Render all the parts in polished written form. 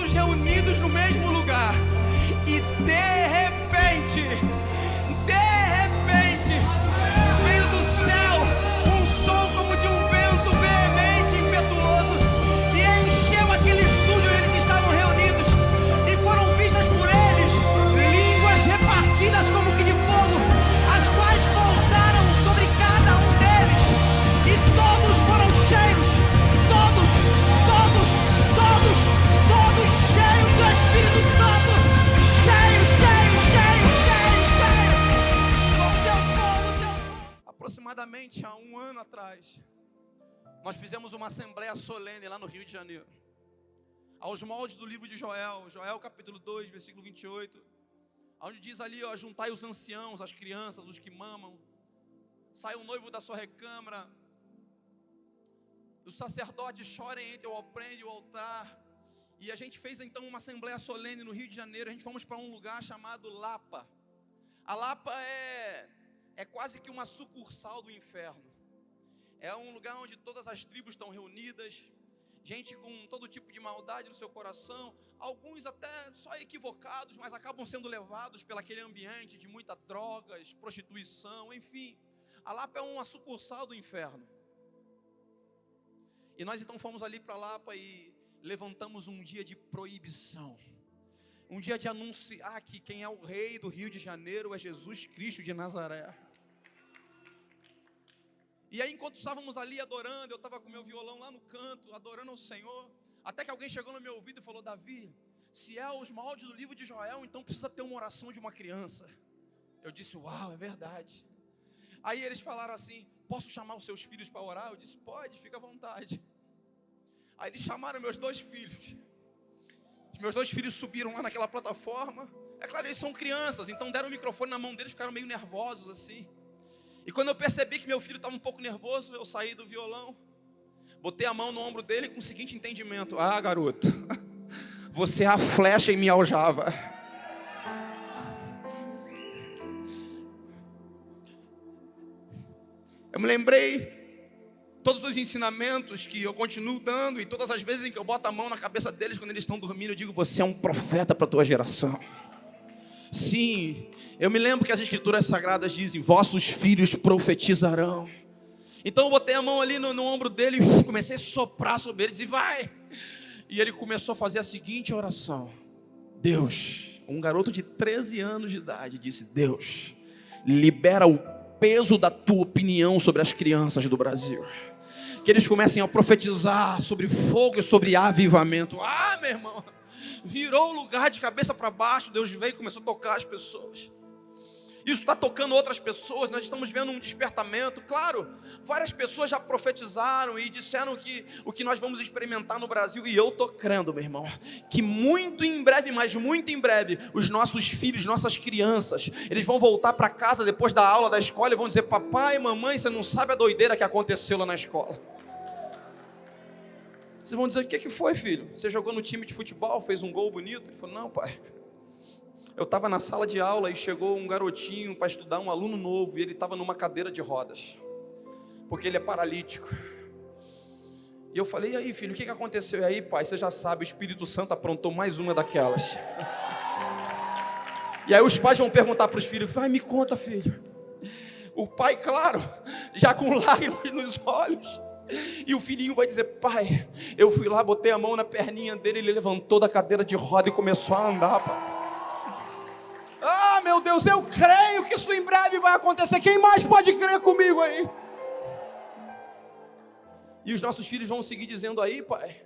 todos reunidos no mesmo lugar. E de repente, veio do céu um som como de um vento veemente e impetuoso, e encheu aquele estúdio onde eles estavam reunidos, e foram vistas por eles línguas repartidas como que de fogo, as quais pousaram sobre cada um deles, e todos foram cheios, todos cheios do Espírito Santo, cheios. Aproximadamente há um ano atrás, nós fizemos uma assembleia solene lá no Rio de Janeiro, aos moldes do livro de Joel capítulo 2, versículo 28, onde diz ali, ó: juntai os anciãos, as crianças, os que mamam, sai o noivo da sua recâmara, os sacerdotes chorem entre o alprendre e o altar. E a gente fez então uma assembleia solene no Rio de Janeiro. A gente fomos para um lugar chamado Lapa. A Lapa é quase que uma sucursal do inferno. É um lugar onde todas as tribos estão reunidas, gente com todo tipo de maldade no seu coração, alguns até só equivocados, mas acabam sendo levados pelaquele ambiente de muita drogas, prostituição, enfim. A Lapa é uma sucursal do inferno. E nós então fomos ali para Lapa e levantamos um dia de proibição, um dia de anunciar que quem é o rei do Rio de Janeiro é Jesus Cristo de Nazaré. E aí, enquanto estávamos ali adorando, eu estava com meu violão lá no canto, adorando ao Senhor, até que alguém chegou no meu ouvido e falou: Davi, se é os moldes do livro de Joel, então precisa ter uma oração de uma criança. Eu disse: uau, é verdade. Aí eles falaram assim: posso chamar os seus filhos para orar? Eu disse: pode, fica à vontade. Aí eles chamaram meus 2 filhos. Os meus 2 filhos subiram lá naquela plataforma. É claro, eles são crianças, então deram o microfone na mão deles, ficaram meio nervosos assim. E quando eu percebi que meu filho estava um pouco nervoso, eu saí do violão, botei a mão no ombro dele com o seguinte entendimento: ah, garoto, você é a flecha em minha aljava. Eu me lembrei todos os ensinamentos que eu continuo dando, e todas as vezes em que eu boto a mão na cabeça deles quando eles estão dormindo, eu digo: você é um profeta para a tua geração. Sim, eu me lembro que as escrituras sagradas dizem: vossos filhos profetizarão. Então eu botei a mão ali no ombro dele e comecei a soprar sobre ele, disse: vai. E ele começou a fazer a seguinte oração: Deus, um garoto de 13 anos de idade, disse: Deus, libera o peso da tua opinião sobre as crianças do Brasil, que eles comecem a profetizar sobre fogo e sobre avivamento. Ah, meu irmão, virou o lugar de cabeça para baixo. Deus veio e começou a tocar as pessoas. Isso está tocando outras pessoas. Nós estamos vendo um despertamento. Claro, várias pessoas já profetizaram e disseram que o que nós vamos experimentar no Brasil, e eu estou crendo, meu irmão, que muito em breve, mas muito em breve, os nossos filhos, nossas crianças, eles vão voltar para casa depois da aula da escola e vão dizer: papai, mamãe, você não sabe a doideira que aconteceu lá na escola. Vocês vão dizer: o que foi, filho? Você jogou no time de futebol, fez um gol bonito? Ele falou: não, pai, eu estava na sala de aula e chegou um garotinho para estudar, um aluno novo, e ele estava numa cadeira de rodas, porque ele é paralítico. E eu falei: e aí, filho, o que aconteceu? E aí, pai, você já sabe, o Espírito Santo aprontou mais uma daquelas. E aí os pais vão perguntar para os filhos: vai, me conta, filho. O pai, claro, já com lágrimas nos olhos, e o filhinho vai dizer: pai, eu fui lá, botei a mão na perninha dele, ele levantou da cadeira de roda e começou a andar, pai. Ah, meu Deus, eu creio que isso em breve vai acontecer. Quem mais pode crer comigo aí? E os nossos filhos vão seguir dizendo: aí, pai,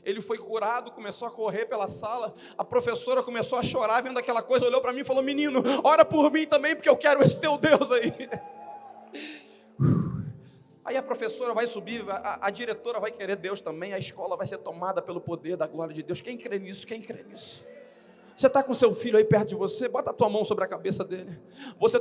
ele foi curado, começou a correr pela sala, a professora começou a chorar vendo aquela coisa, olhou para mim e falou: menino, ora por mim também, porque eu quero esse teu Deus aí. Aí a professora vai subir, a diretora vai querer Deus também, a escola vai ser tomada pelo poder da glória de Deus. Quem crê nisso? Quem crê nisso? Você está com seu filho aí perto de você, bota a tua mão sobre a cabeça dele.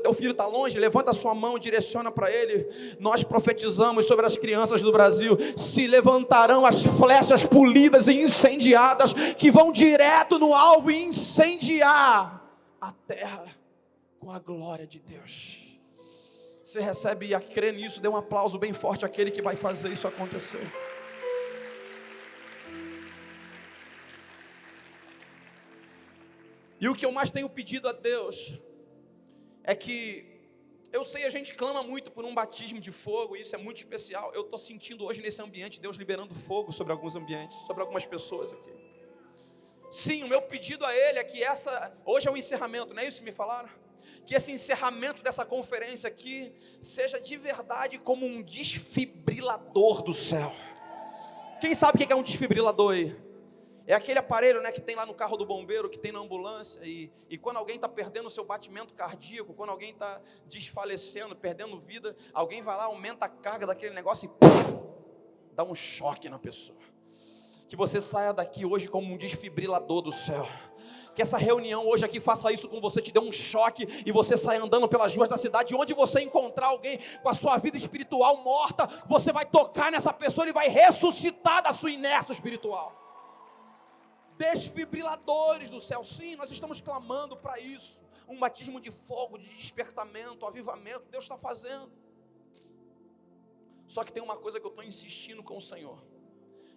Teu filho está longe, levanta a sua mão, direciona para ele. Nós profetizamos sobre as crianças do Brasil: se levantarão as flechas polidas e incendiadas, que vão direto no alvo e incendiar a terra com a glória de Deus. Você recebe e crê nisso? Dê um aplauso bem forte àquele que vai fazer isso acontecer. E o que eu mais tenho pedido a Deus é que, eu sei, a gente clama muito por um batismo de fogo, e isso é muito especial. Eu estou sentindo hoje nesse ambiente, Deus liberando fogo sobre alguns ambientes, sobre algumas pessoas aqui. Sim, o meu pedido a Ele é que hoje é o encerramento, não é isso que me falaram? Que esse encerramento dessa conferência aqui seja de verdade como um desfibrilador do céu. Quem sabe o que é um desfibrilador aí? É aquele aparelho, né, que tem lá no carro do bombeiro, que tem na ambulância, e quando alguém está perdendo o seu batimento cardíaco, quando alguém está desfalecendo, perdendo vida, alguém vai lá, aumenta a carga daquele negócio e puff, dá um choque na pessoa. Que você saia daqui hoje como um desfibrilador do céu. Que essa reunião hoje aqui faça isso com você, te dê um choque e você saia andando pelas ruas da cidade. Onde você encontrar alguém com a sua vida espiritual morta, você vai tocar nessa pessoa, ele vai ressuscitar da sua inércia espiritual. Desfibriladores do céu, sim, nós estamos clamando para isso. Um batismo de fogo, de despertamento, avivamento, Deus está fazendo. Só que tem uma coisa que eu estou insistindo com o Senhor,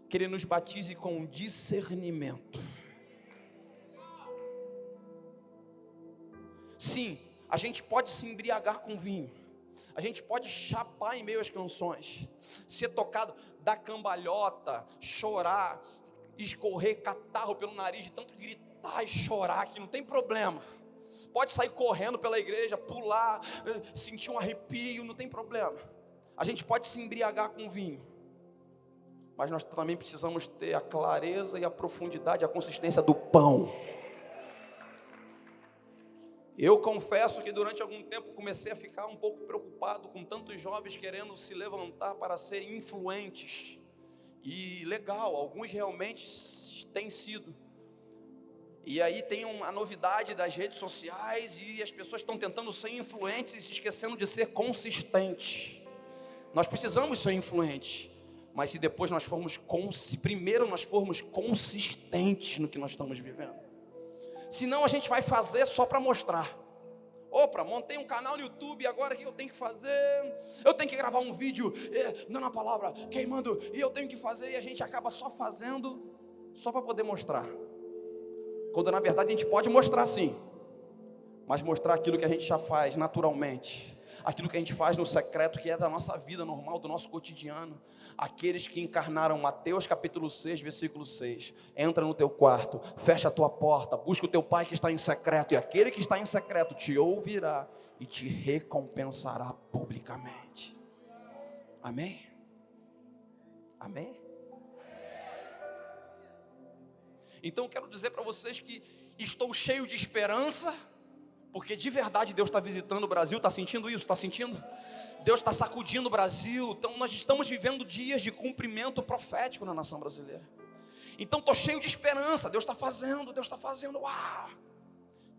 que Ele nos batize com discernimento. Sim, a gente pode se embriagar com vinho, a gente pode chapar em meio às canções, ser tocado, dar cambalhota, chorar, escorrer catarro pelo nariz, de tanto gritar e chorar, que não tem problema. Pode sair correndo pela igreja, pular, sentir um arrepio, não tem problema. A gente pode se embriagar com vinho, mas nós também precisamos ter a clareza e a profundidade, a consistência do pão. Eu confesso que durante algum tempo comecei a ficar um pouco preocupado com tantos jovens querendo se levantar para serem influentes. E legal, alguns realmente têm sido. E aí tem a novidade das redes sociais e as pessoas estão tentando ser influentes e se esquecendo de ser consistentes. Nós precisamos ser influentes, mas se depois primeiro nós formos consistentes no que nós estamos vivendo. Senão a gente vai fazer só para mostrar. Opa, montei um canal no YouTube, agora o que eu tenho que fazer? Eu tenho que gravar um vídeo, dando a palavra, queimando, e eu tenho que fazer, e a gente acaba só fazendo, só para poder mostrar. Quando na verdade a gente pode mostrar sim, mas mostrar aquilo que a gente já faz naturalmente, aquilo que a gente faz no secreto, que é da nossa vida normal, do nosso cotidiano. Aqueles que encarnaram Mateus capítulo 6, versículo 6. Entra no teu quarto, fecha a tua porta, busca o teu pai que está em secreto, e aquele que está em secreto te ouvirá e te recompensará publicamente. Amém? Amém? Então eu quero dizer para vocês que estou cheio de esperança, porque de verdade Deus está visitando o Brasil. Está sentindo isso? Está sentindo? Deus está sacudindo o Brasil. Então nós estamos vivendo dias de cumprimento profético na nação brasileira. Então estou cheio de esperança. Deus está fazendo, uau!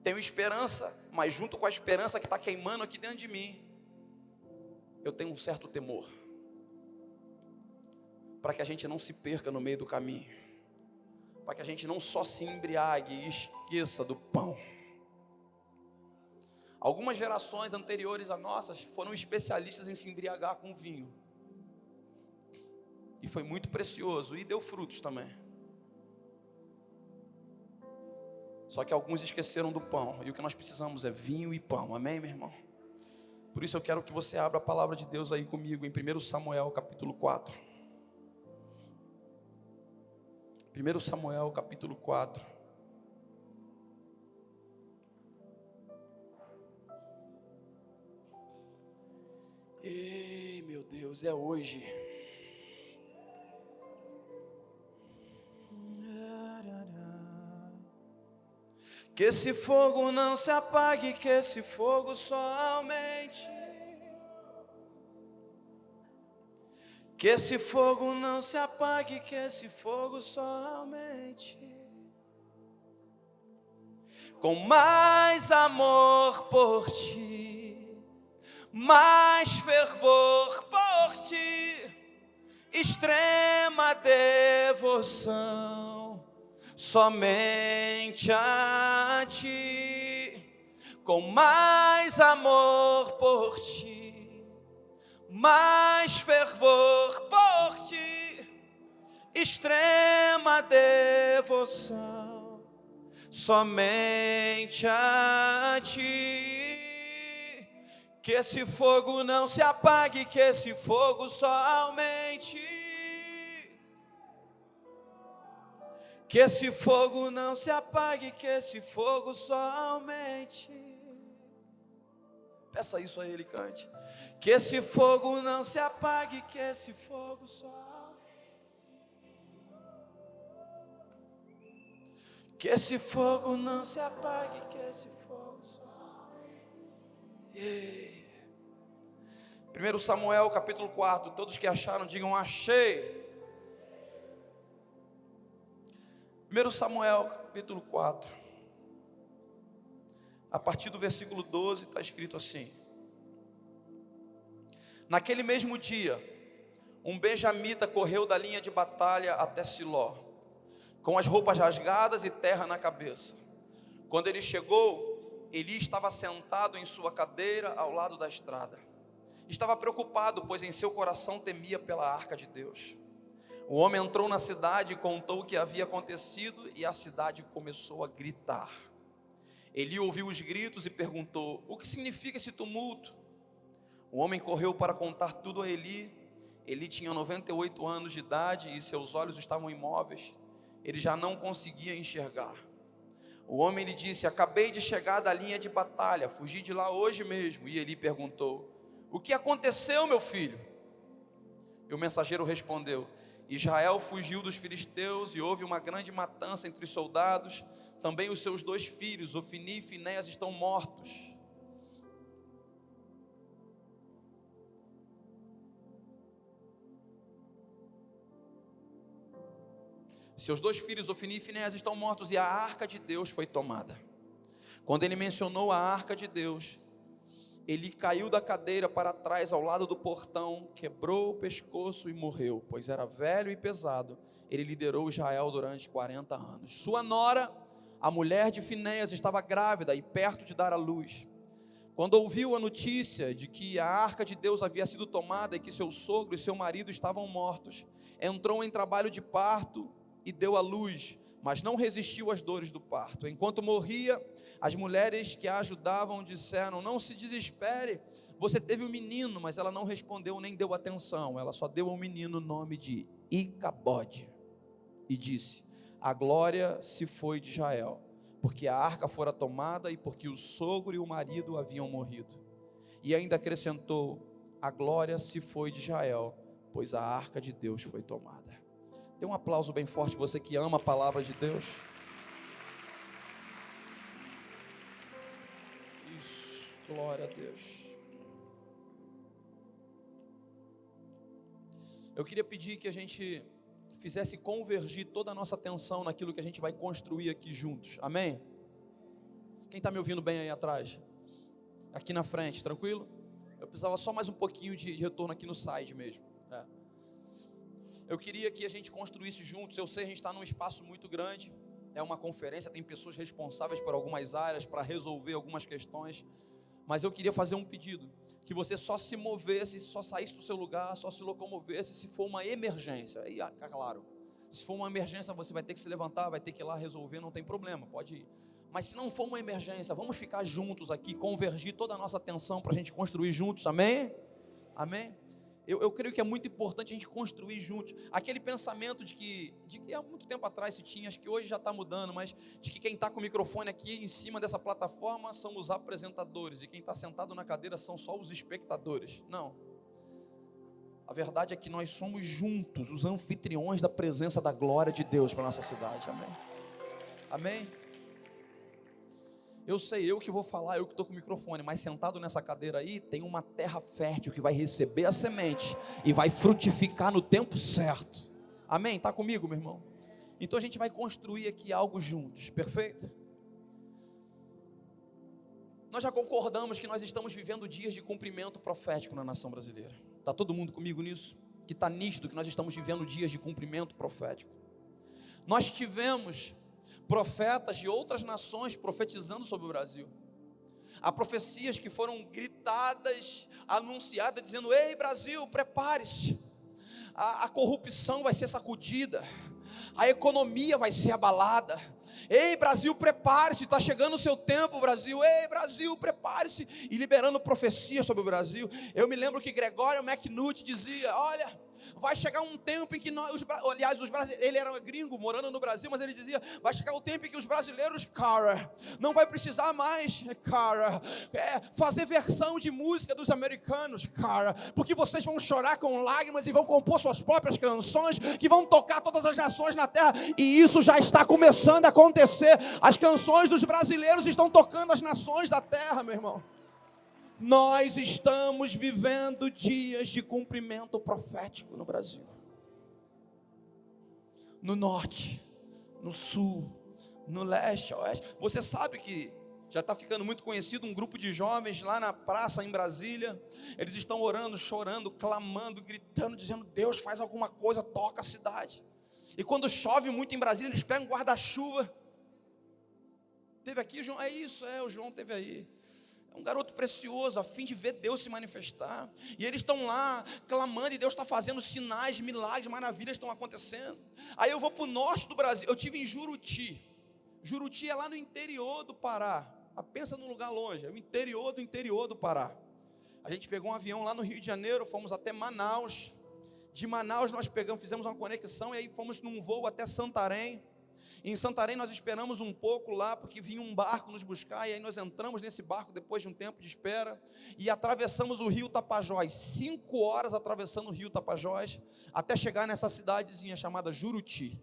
Tenho esperança, mas junto com a esperança que está queimando aqui dentro de mim, eu tenho um certo temor, para que a gente não se perca no meio do caminho, para que a gente não só se embriague e esqueça do pão. Algumas gerações anteriores a nossas foram especialistas em se embriagar com vinho. E foi muito precioso e deu frutos também. Só que alguns esqueceram do pão. E o que nós precisamos é vinho e pão. Amém, meu irmão? Por isso eu quero que você abra a palavra de Deus aí comigo em 1 Samuel capítulo 4. 1 Samuel capítulo 4. Ei, meu Deus, é hoje. Que esse fogo não se apague, que esse fogo só aumente. Que esse fogo não se apague, que esse fogo só aumente. Com mais amor por ti, mais fervor por ti, extrema devoção somente a ti. Com mais amor por ti, mais fervor por ti, extrema devoção somente a ti. Que esse fogo não se apague, que esse fogo só aumente. Que esse fogo não se apague, que esse fogo só aumente. Peça isso a Ele, cante. Que esse fogo não se apague, que esse fogo só aumente. Que esse fogo não se apague, que esse fogo só aumente. 1 Samuel capítulo 4, todos que acharam, digam achei. 1 Samuel capítulo 4, a partir do versículo 12 está escrito assim: naquele mesmo dia, um benjamita correu da linha de batalha até Siló, com as roupas rasgadas e terra na cabeça. Quando ele chegou, Eli estava sentado em sua cadeira ao lado da estrada. Estava preocupado, pois em seu coração temia pela arca de Deus. O homem entrou na cidade e contou o que havia acontecido, e a cidade começou a gritar. Eli ouviu os gritos e perguntou: o que significa esse tumulto? O homem correu para contar tudo a Eli. Eli tinha 98 anos de idade e seus olhos estavam imóveis. Ele já não conseguia enxergar. O homem lhe disse: acabei de chegar da linha de batalha, fugi de lá hoje mesmo. E Eli perguntou: o que aconteceu, meu filho? E o mensageiro respondeu: Israel fugiu dos filisteus e houve uma grande matança entre os soldados. Também os seus 2 filhos, Ofni e Finéias, estão mortos. Seus 2 filhos, Ofni e Finéias, estão mortos e a arca de Deus foi tomada. Quando ele mencionou a arca de Deus, ele caiu da cadeira para trás ao lado do portão, quebrou o pescoço e morreu, pois era velho e pesado. Ele liderou Israel durante 40 anos. Sua nora, a mulher de Finéias, estava grávida e perto de dar à luz. Quando ouviu a notícia de que a arca de Deus havia sido tomada e que seu sogro e seu marido estavam mortos, entrou em trabalho de parto e deu à luz, mas não resistiu às dores do parto. Enquanto morria, as mulheres que a ajudavam disseram: não se desespere, você teve um menino. Mas ela não respondeu nem deu atenção. Ela só deu ao menino o nome de Icabode e disse: a glória se foi de Israel, porque a arca fora tomada e porque o sogro e o marido haviam morrido. E ainda acrescentou: a glória se foi de Israel, pois a arca de Deus foi tomada. Dê um aplauso bem forte, você que ama a palavra de Deus. Isso, glória a Deus. Eu queria pedir que a gente fizesse convergir toda a nossa atenção naquilo que a gente vai construir aqui juntos, amém? Quem está me ouvindo bem aí atrás? Aqui na frente, tranquilo? Eu precisava só mais um pouquinho de retorno aqui no side mesmo. Eu queria que a gente construísse juntos. Eu sei, a gente está num espaço muito grande, é uma conferência, tem pessoas responsáveis por algumas áreas, para resolver algumas questões, mas eu queria fazer um pedido, que você só se movesse, só saísse do seu lugar, só se locomovesse se for uma emergência. Aí, claro, se for uma emergência você vai ter que se levantar, vai ter que ir lá resolver, não tem problema, pode ir. Mas se não for uma emergência, vamos ficar juntos aqui, convergir toda a nossa atenção para a gente construir juntos, amém? Amém? Eu creio que é muito importante a gente construir juntos. Aquele pensamento de que há muito tempo atrás se tinha, acho que hoje já está mudando, mas de que quem está com o microfone aqui em cima dessa plataforma são os apresentadores e quem está sentado na cadeira são só os espectadores. Não. A verdade é que nós somos juntos os anfitriões da presença da glória de Deus para a nossa cidade. Amém? Amém? Eu sei, eu que vou falar, eu que estou com o microfone, mas sentado nessa cadeira aí, tem uma terra fértil que vai receber a semente e vai frutificar no tempo certo. Amém? Está comigo, meu irmão? Então a gente vai construir aqui algo juntos, perfeito? Nós já concordamos que nós estamos vivendo dias de cumprimento profético na nação brasileira. Está todo mundo comigo nisso? Que está nítido que nós estamos vivendo dias de cumprimento profético. Nós tivemos profetas de outras nações profetizando sobre o Brasil. Há profecias que foram gritadas, anunciadas, dizendo: ei Brasil, prepare-se, a corrupção vai ser sacudida, a economia vai ser abalada, Ei, Brasil, prepare-se, está chegando o seu tempo, Brasil. Ei, Brasil, prepare-se. E liberando profecias sobre o Brasil. Eu me lembro que Gregório McNutt dizia, olha, vai chegar um tempo em que nós, os brasileiros, ele era gringo, morando no Brasil, mas ele dizia, vai chegar o tempo em que os brasileiros, cara, não vai precisar mais, cara, fazer versão de música dos americanos, cara, porque vocês vão chorar com lágrimas e vão compor suas próprias canções, que vão tocar todas as nações na terra, e isso já está começando a acontecer. As canções dos brasileiros estão tocando as nações da terra, meu irmão. Nós estamos vivendo dias de cumprimento profético no Brasil. No norte, no sul, no leste, oeste. Você sabe que já está ficando muito conhecido um grupo de jovens lá na praça em Brasília. Eles estão orando, chorando, clamando, gritando, dizendo, Deus, faz alguma coisa, toca a cidade. E quando chove muito em Brasília, eles pegam guarda-chuva. Teve aqui, João? É isso, o João teve aí. Um garoto precioso, a fim de ver Deus se manifestar. E eles estão lá, clamando, e Deus está fazendo sinais, milagres, maravilhas estão acontecendo. Aí eu vou para o norte do Brasil. Eu estive em Juruti. Juruti é lá no interior do Pará. Pensa num lugar longe, é o interior do Pará. A gente pegou um avião lá no Rio de Janeiro, fomos até Manaus. De Manaus nós fizemos uma conexão, e aí fomos num voo até Santarém. Em Santarém nós esperamos um pouco lá, porque vinha um barco nos buscar, e aí nós entramos nesse barco depois de um tempo de espera, e atravessamos o rio Tapajós, 5 horas atravessando o rio Tapajós, até chegar nessa cidadezinha chamada Juruti.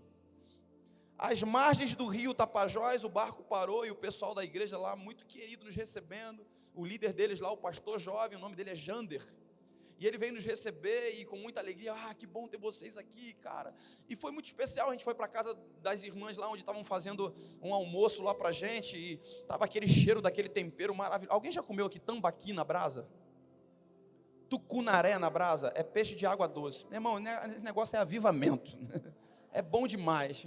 Às margens do rio Tapajós, o barco parou, e o pessoal da igreja lá, muito querido, nos recebendo, o líder deles lá, o pastor jovem, o nome dele é Jander, e ele veio nos receber, e com muita alegria, que bom ter vocês aqui, cara. E foi muito especial, a gente foi para a casa das irmãs lá, onde estavam fazendo um almoço lá para a gente, e estava aquele cheiro daquele tempero maravilhoso. Alguém já comeu aqui tambaqui na brasa? Tucunaré na brasa? É peixe de água doce. Meu irmão, esse negócio é avivamento. É bom demais.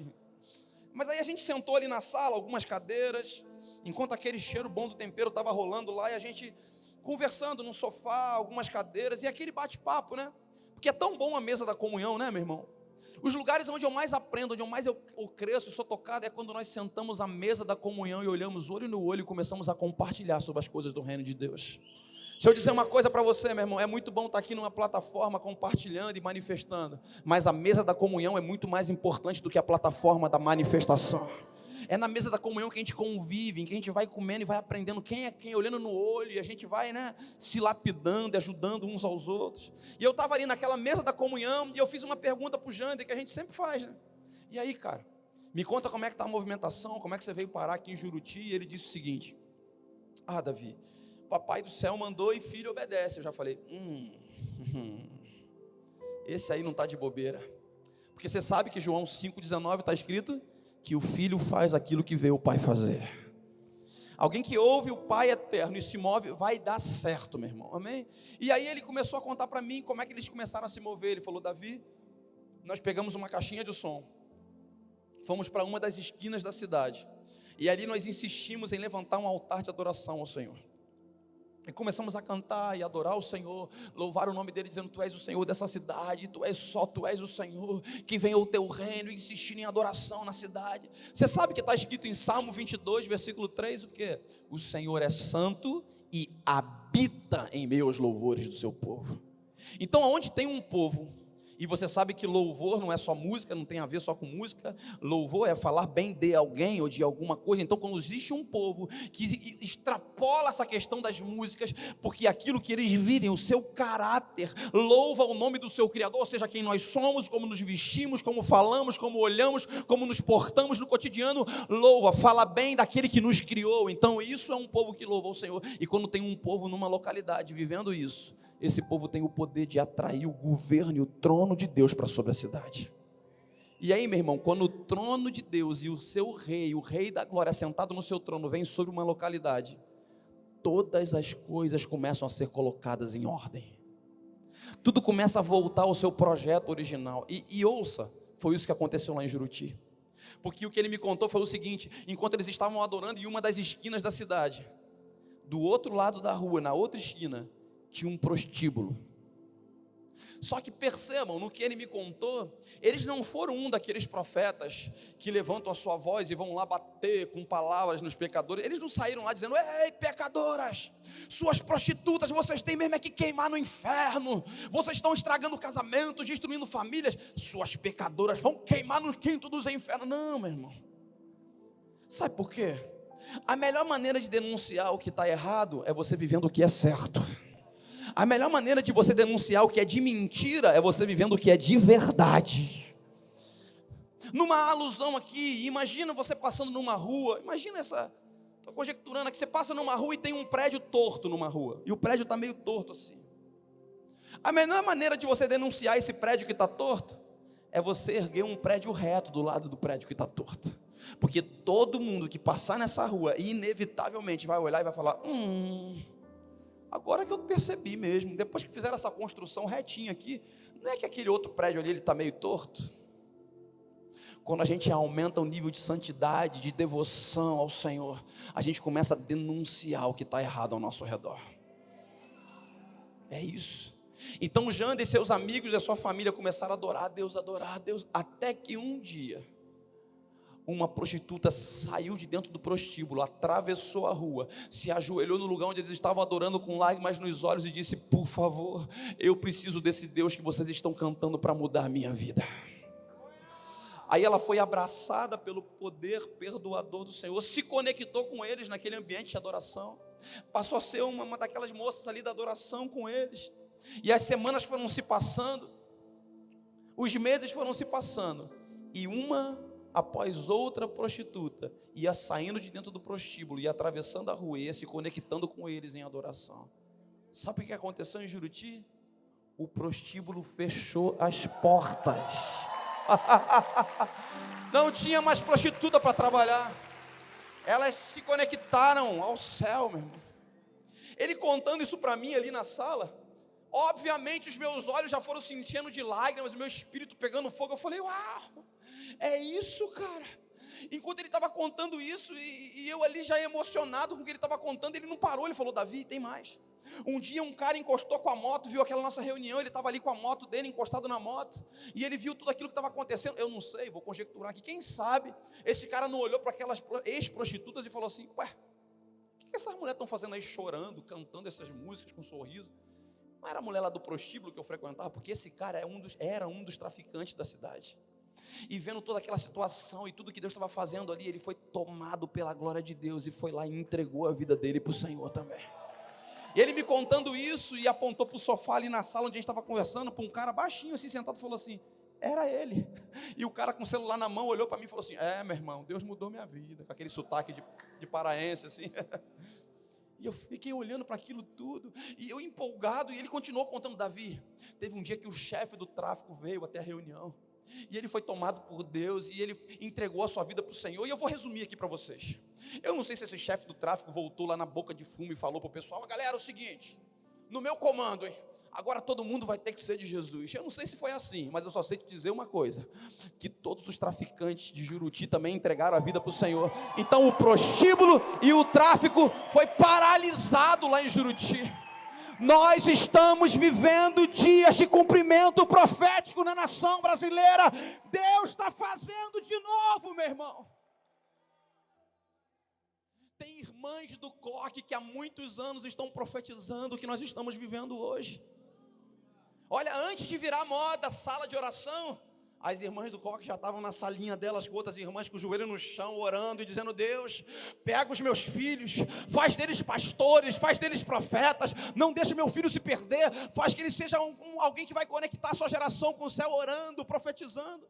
Mas aí a gente sentou ali na sala, algumas cadeiras, enquanto aquele cheiro bom do tempero estava rolando lá, e a gente conversando num sofá, algumas cadeiras, e aquele bate-papo, né? Porque é tão bom a mesa da comunhão, né, meu irmão? Os lugares onde eu mais aprendo, onde eu mais eu cresço e sou tocado, é quando nós sentamos à mesa da comunhão e olhamos olho no olho e começamos a compartilhar sobre as coisas do reino de Deus. Deixa eu dizer uma coisa para você, meu irmão, é muito bom estar aqui numa plataforma compartilhando e manifestando, mas a mesa da comunhão é muito mais importante do que a plataforma da manifestação. É na mesa da comunhão que a gente convive, em que a gente vai comendo e vai aprendendo quem é quem, olhando no olho, e a gente vai, se lapidando e ajudando uns aos outros. E eu estava ali naquela mesa da comunhão, e eu fiz uma pergunta para o Jander, que a gente sempre faz, né? E aí, cara, me conta como é que está a movimentação, como é que você veio parar aqui em Juruti? E ele disse o seguinte, Davi, papai do céu mandou e filho obedece. Eu já falei, esse aí não está de bobeira. Porque você sabe que João 5,19 está escrito que o filho faz aquilo que vê o pai fazer. Alguém que ouve o Pai eterno e se move, vai dar certo, meu irmão, amém? E aí ele começou a contar para mim como é que eles começaram a se mover. Ele falou, Davi, nós pegamos uma caixinha de som, fomos para uma das esquinas da cidade, e ali nós insistimos em levantar um altar de adoração ao Senhor. E começamos a cantar e adorar o Senhor, louvar o nome dele, dizendo, tu és o Senhor dessa cidade, tu és o Senhor, que venha o teu reino, e insistir em adoração na cidade. Você sabe que está escrito em Salmo 22, versículo 3, o quê? O Senhor é santo e habita em meio aos louvores do seu povo. Então, aonde tem um povo, e você sabe que louvor não é só música, não tem a ver só com música, louvor é falar bem de alguém ou de alguma coisa. Então, quando existe um povo que extrapola essa questão das músicas, porque aquilo que eles vivem, o seu caráter, louva o nome do seu Criador, ou seja, quem nós somos, como nos vestimos, como falamos, como olhamos, como nos portamos no cotidiano, louva, fala bem daquele que nos criou. Então, isso é um povo que louva o Senhor. E quando tem um povo numa localidade vivendo isso, esse povo tem o poder de atrair o governo e o trono de Deus para sobre a cidade. E aí, meu irmão, quando o trono de Deus e o seu rei, o rei da glória sentado no seu trono, vem sobre uma localidade, todas as coisas começam a ser colocadas em ordem. Tudo começa a voltar ao seu projeto original. E ouça, foi isso que aconteceu lá em Juruti. Porque o que ele me contou foi o seguinte, enquanto eles estavam adorando em uma das esquinas da cidade, do outro lado da rua, na outra esquina, tinha um prostíbulo. Só que percebam, no que ele me contou, eles não foram um daqueles profetas que levantam a sua voz e vão lá bater com palavras nos pecadores. Eles não saíram lá dizendo: ei, pecadoras, suas prostitutas, vocês têm mesmo é que queimar no inferno, vocês estão estragando casamentos, destruindo famílias, suas pecadoras vão queimar no quinto dos infernos. Não, meu irmão. Sabe por quê? A melhor maneira de denunciar o que está errado é você vivendo o que é certo. A melhor maneira de você denunciar o que é de mentira é você vivendo o que é de verdade. Numa alusão aqui, imagina você passando numa rua, imagina essa, estou conjecturando aqui, você passa numa rua e tem um prédio torto numa rua, e o prédio está meio torto assim. A melhor maneira de você denunciar esse prédio que está torto é você erguer um prédio reto do lado do prédio que está torto. Porque todo mundo que passar nessa rua, inevitavelmente vai olhar e vai falar: agora que eu percebi mesmo, depois que fizeram essa construção retinha aqui, não é que aquele outro prédio ali está meio torto? Quando a gente aumenta o nível de santidade, de devoção ao Senhor, a gente começa a denunciar o que está errado ao nosso redor. É isso. Então Janda e seus amigos e a sua família começaram a adorar a Deus, até que um dia uma prostituta saiu de dentro do prostíbulo, atravessou a rua, se ajoelhou no lugar onde eles estavam adorando com lágrimas nos olhos e disse: por favor, eu preciso desse Deus que vocês estão cantando para mudar a minha vida. Aí ela foi abraçada pelo poder perdoador do Senhor, se conectou com eles naquele ambiente de adoração, passou a ser uma daquelas moças ali da adoração com eles, e as semanas foram se passando, os meses foram se passando, e uma após outra prostituta ia saindo de dentro do prostíbulo, ia atravessando a rua, ia se conectando com eles em adoração. Sabe o que aconteceu em Juruti? O prostíbulo fechou as portas. Não tinha mais prostituta para trabalhar. Elas se conectaram ao céu, meu irmão. Ele contando isso para mim ali na sala, obviamente os meus olhos já foram se enchendo de lágrimas, o meu espírito pegando fogo. Eu falei: uau, é isso, cara. Enquanto ele estava contando isso, e eu ali já emocionado com o que ele estava contando, ele não parou, ele falou: Davi, tem mais. Um dia um cara encostou com a moto, viu aquela nossa reunião, ele estava ali com a moto dele, encostado na moto, e ele viu tudo aquilo que estava acontecendo. Eu não sei, vou conjecturar aqui, quem sabe esse cara não olhou para aquelas ex-prostitutas e falou assim: ué, o que essas mulheres estão fazendo aí chorando, cantando essas músicas com um sorriso? Não era a mulher lá do prostíbulo que eu frequentava, porque esse cara era um dos traficantes da cidade. E vendo toda aquela situação e tudo que Deus estava fazendo ali, ele foi tomado pela glória de Deus e foi lá e entregou a vida dele para o Senhor também. E ele me contando isso e apontou para o sofá ali na sala onde a gente estava conversando, para um cara baixinho assim, sentado, e falou assim: era ele. E o cara com o celular na mão olhou para mim e falou assim: meu irmão, Deus mudou minha vida, com aquele sotaque de paraense assim. E eu fiquei olhando para aquilo tudo, e eu empolgado, e ele continuou contando: Davi, teve um dia que o chefe do tráfico veio até a reunião, e ele foi tomado por Deus, e ele entregou a sua vida para o Senhor. E eu vou resumir aqui para vocês. Eu não sei se esse chefe do tráfico voltou lá na boca de fumo e falou para o pessoal: galera, é o seguinte, no meu comando, hein, agora todo mundo vai ter que ser de Jesus. Eu não sei se foi assim, mas eu só sei te dizer uma coisa: que todos os traficantes de Juruti também entregaram a vida para o Senhor. Então o prostíbulo e o tráfico foi paralisado lá em Juruti. Nós estamos vivendo dias de cumprimento profético na nação brasileira. Deus está fazendo de novo, meu irmão. Tem irmãs do coque que há muitos anos estão profetizando o que nós estamos vivendo hoje. Olha, antes de virar moda, sala de oração, as irmãs do coque já estavam na salinha delas com outras irmãs com o joelho no chão, orando e dizendo: Deus, pega os meus filhos, faz deles pastores, faz deles profetas, não deixa meu filho se perder, faz que ele seja alguém que vai conectar a sua geração com o céu, orando, profetizando.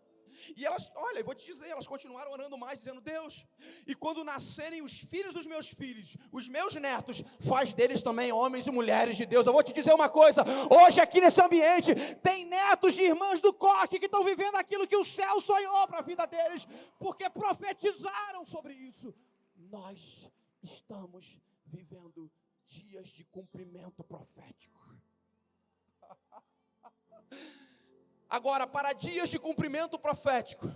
E elas, olha, eu vou te dizer, elas continuaram orando mais, dizendo: Deus, e quando nascerem os filhos dos meus filhos, os meus netos, faz deles também homens e mulheres de Deus. Eu vou te dizer uma coisa, hoje aqui nesse ambiente, tem netos de irmãs do coque que estão vivendo aquilo que o céu sonhou para a vida deles, porque profetizaram sobre isso. Nós estamos vivendo dias de cumprimento profético. Agora, para dias de cumprimento profético,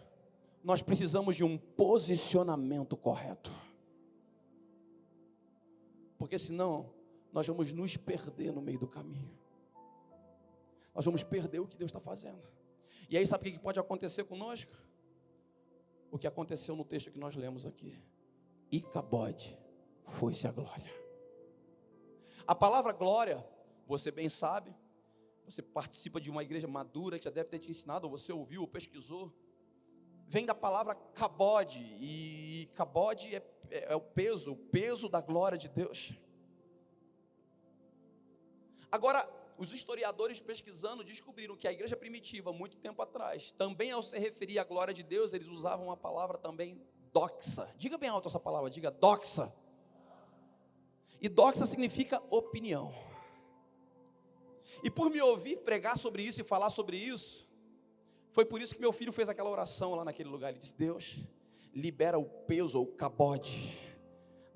nós precisamos de um posicionamento correto. Porque senão, nós vamos nos perder no meio do caminho. nós vamos perder o que Deus está fazendo. E aí sabe o que pode acontecer conosco? O que aconteceu no texto que nós lemos aqui. Icabode, foi-se a glória. A palavra glória, você bem sabe, você participa de uma igreja madura que já deve ter te ensinado, ou você ouviu, ou pesquisou, vem da palavra cabode, e cabode é o peso da glória de Deus. Agora, os historiadores pesquisando descobriram que a igreja primitiva, muito tempo atrás, também ao se referir à glória de Deus, eles usavam a palavra também doxa. Diga bem alto essa palavra, diga doxa. E doxa significa opinião. E por me ouvir pregar sobre isso e falar sobre isso, foi por isso que meu filho fez aquela oração lá naquele lugar. Ele disse: Deus, libera o peso ou cabode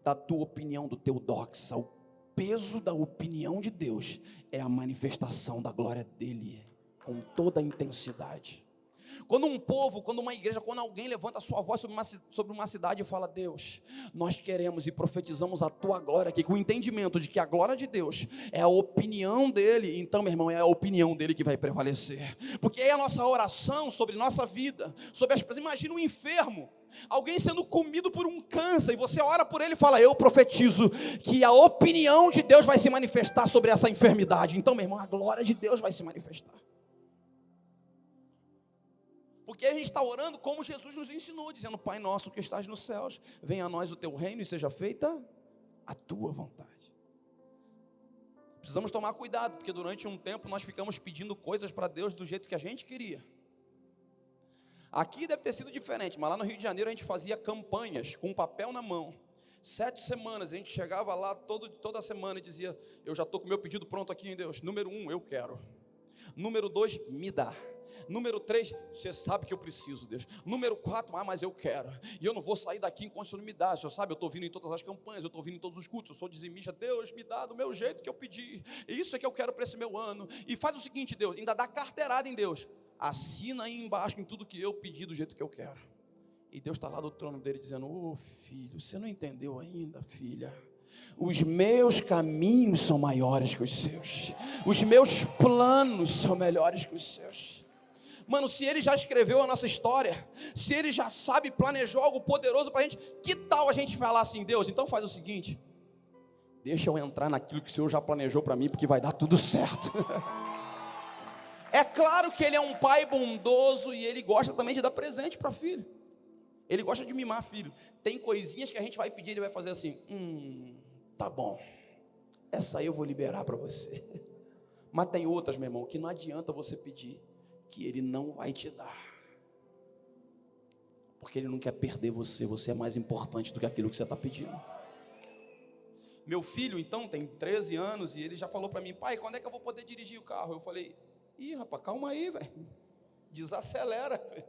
da tua opinião, do teu doxa. O peso da opinião de Deus é a manifestação da glória dele, com toda a intensidade. Quando um povo, quando uma igreja, quando alguém levanta a sua voz sobre uma cidade e fala: Deus, nós queremos e profetizamos a tua glória aqui, com o entendimento de que a glória de Deus é a opinião dele, então, meu irmão, é a opinião dele que vai prevalecer, porque é a nossa oração sobre nossa vida, sobre as pessoas. Imagina um enfermo, alguém sendo comido por um câncer, e você ora por ele e fala: eu profetizo que a opinião de Deus vai se manifestar sobre essa enfermidade. Então, meu irmão, a glória de Deus vai se manifestar. Porque a gente está orando como Jesus nos ensinou, dizendo: Pai nosso que estás nos céus, venha a nós o teu reino e seja feita a tua vontade. Precisamos tomar cuidado, porque durante um tempo nós ficamos pedindo coisas para Deus do jeito que a gente queria. Aqui deve ter sido diferente, mas lá no Rio de Janeiro a gente fazia campanhas com papel na mão. 7 semanas, a gente chegava lá toda semana e dizia: eu já estou com o meu pedido pronto aqui em Deus. Número 1, eu quero. Número 2, me dá. Número 3, você sabe que eu preciso, Deus. Número 4, mas eu quero. E eu não vou sair daqui enquanto o Senhor não me dá. O Senhor sabe, eu estou vindo em todas as campanhas, eu estou vindo em todos os cultos, eu sou dizimista. Deus, me dá do meu jeito que eu pedi. E isso é que eu quero para esse meu ano. E faz o seguinte, Deus, ainda dá carteirada em Deus. Assina aí embaixo em tudo que eu pedi do jeito que eu quero. E Deus está lá do trono dele dizendo: ô filho, você não entendeu ainda, filha? Os meus caminhos são maiores que os seus. Os meus planos são melhores que os seus. Mano, se ele já escreveu a nossa história, se ele já sabe, planejou algo poderoso para a gente, que tal a gente falar assim: Deus, então faz o seguinte, deixa eu entrar naquilo que o Senhor já planejou para mim, porque vai dar tudo certo. É claro que ele é um pai bondoso e ele gosta também de dar presente para filho. Ele gosta de mimar filho. Tem coisinhas que a gente vai pedir, ele vai fazer assim: tá bom, essa aí eu vou liberar para você. Mas tem outras, meu irmão, que não adianta você pedir, que ele não vai te dar, porque ele não quer perder você. Você é mais importante do que aquilo que você está pedindo. Meu filho então tem 13 anos e ele já falou para mim: pai, quando é que eu vou poder dirigir o carro? Eu falei: ih, rapaz, calma aí, velho, desacelera, véio.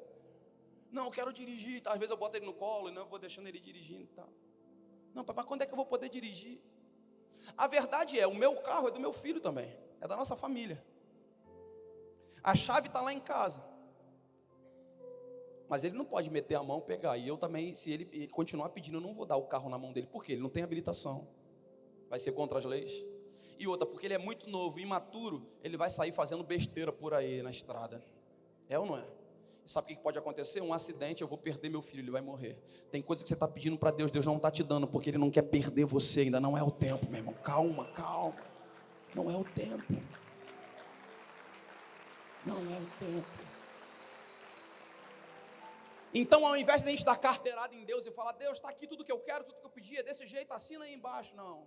Não, eu quero dirigir, às vezes eu boto ele no colo e não, eu vou deixando ele dirigindo e tal. Não, pai, mas quando é que eu vou poder dirigir? A verdade é, o meu carro é do meu filho também, é da nossa família. A chave está lá em casa, mas ele não pode meter a mão e pegar. E eu também, se ele continuar pedindo, eu não vou dar o carro na mão dele, porque ele não tem habilitação, vai ser contra as leis. E outra, porque ele é muito novo, imaturo, ele vai sair fazendo besteira por aí na estrada. É ou não é? E sabe o que pode acontecer? Um acidente, eu vou perder meu filho, ele vai morrer. Tem coisa que você está pedindo para Deus, Deus não está te dando, porque Ele não quer perder você. Ainda não é o tempo, meu irmão. Calma, calma. Não é o tempo. Não é o tempo. Então, ao invés de a gente dar carteirada em Deus e falar: Deus, está aqui tudo que eu quero, tudo que eu pedi, é desse jeito, assina aí embaixo. Não.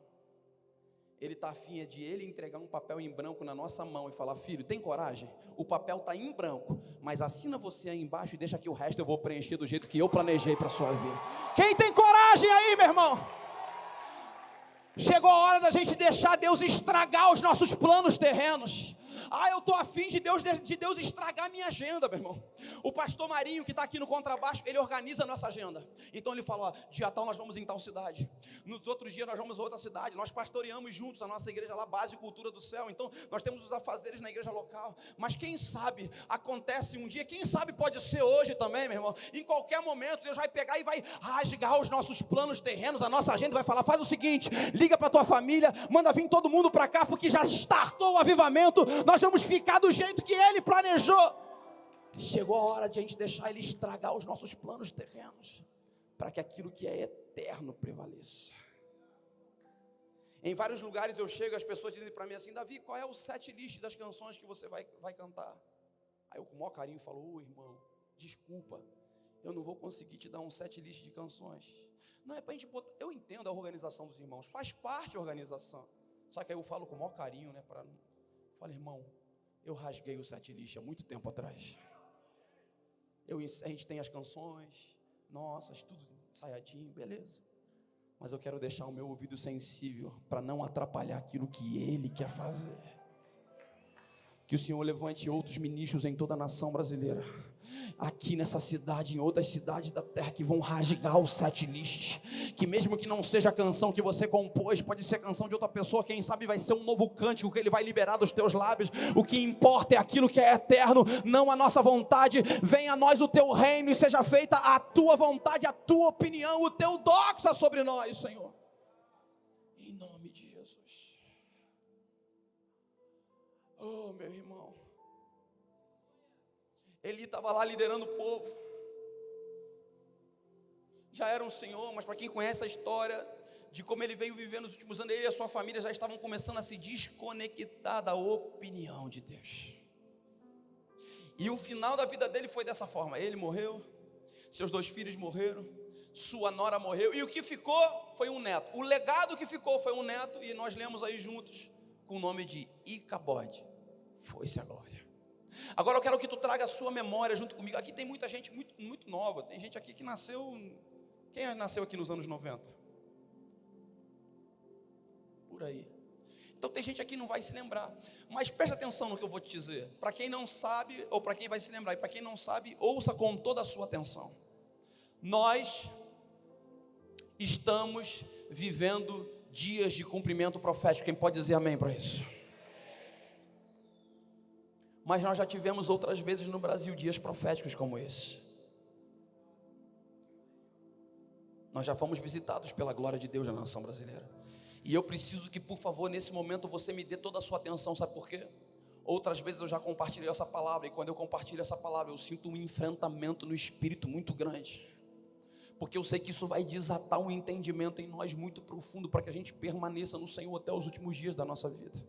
Ele está afim de ele entregar um papel em branco na nossa mão e falar: filho, tem coragem? O papel está em branco, mas assina você aí embaixo e deixa que o resto eu vou preencher do jeito que eu planejei para a sua vida. Quem tem coragem aí, meu irmão? Chegou a hora da gente deixar Deus estragar os nossos planos terrenos. Eu estou afim de Deus estragar a minha agenda, meu irmão. O pastor Marinho, que está aqui no contrabaixo, ele organiza a nossa agenda. Então ele fala, ó, dia tal nós vamos em tal cidade, nos outros dias nós vamos a outra cidade. Nós pastoreamos juntos a nossa igreja lá, Base e Cultura do Céu. Então nós temos os afazeres na igreja local. Mas quem sabe acontece um dia, quem sabe pode ser hoje também, meu irmão. Em qualquer momento Deus vai pegar e vai rasgar os nossos planos terrenos, a nossa agenda, vai falar, faz o seguinte, liga para tua família, manda vir todo mundo para cá, porque já startou o avivamento, nós vamos ficar do jeito que Ele planejou. Chegou a hora de a gente deixar Ele estragar os nossos planos terrenos, para que aquilo que é eterno prevaleça. Em vários lugares eu chego, as pessoas dizem para mim assim, Davi, qual é o set list das canções que você vai cantar? Aí eu com o maior carinho falo, irmão, desculpa, eu não vou conseguir te dar um set list de canções. Não é para a gente botar, eu entendo a organização dos irmãos, faz parte da organização. Só que aí eu falo com o maior carinho, né? Falo, irmão, eu rasguei o set list há muito tempo atrás. A gente tem as canções nossas, tudo ensaiadinho, beleza. Mas eu quero deixar o meu ouvido sensível para não atrapalhar aquilo que Ele quer fazer. Que o Senhor levante outros ministros em toda a nação brasileira, aqui nessa cidade, em outras cidades da terra, que vão rasgar o set list. Que mesmo que não seja a canção que você compôs, pode ser a canção de outra pessoa, quem sabe vai ser um novo cântico que Ele vai liberar dos teus lábios. O que importa é aquilo que é eterno, não a nossa vontade. Venha a nós o teu reino e seja feita a tua vontade, a tua opinião, o teu doxa sobre nós, Senhor. Em nome de Jesus. Oh, meu irmão, Eli estava lá liderando o povo, já era um senhor, mas para quem conhece a história de como ele veio vivendo nos últimos anos, ele e a sua família já estavam começando a se desconectar da opinião de Deus. E o final da vida dele foi dessa forma, ele morreu, seus 2 filhos morreram, sua nora morreu, e o que ficou foi um neto. O legado que ficou foi um neto, e nós lemos aí juntos, com o nome de Icabode, foi-se a glória. Agora eu quero que tu traga a sua memória junto comigo. Aqui tem muita gente muito nova, tem gente aqui que nasceu, quem nasceu aqui nos anos 90? Por aí. Então tem gente aqui que não vai se lembrar, mas presta atenção no que eu vou te dizer. Para quem não sabe, ou para quem vai se lembrar, e para quem não sabe, ouça com toda a sua atenção. Nós estamos vivendo dias de cumprimento profético. Quem pode dizer amém para isso? Mas nós já tivemos outras vezes no Brasil dias proféticos como esse. Nós já fomos visitados pela glória de Deus na nação brasileira. E eu preciso que, por favor, nesse momento você me dê toda a sua atenção. Sabe por quê? Outras vezes eu já compartilhei essa palavra, e quando eu compartilho essa palavra eu sinto um enfrentamento no espírito muito grande, porque eu sei que isso vai desatar um entendimento em nós muito profundo, para que a gente permaneça no Senhor até os últimos dias da nossa vida.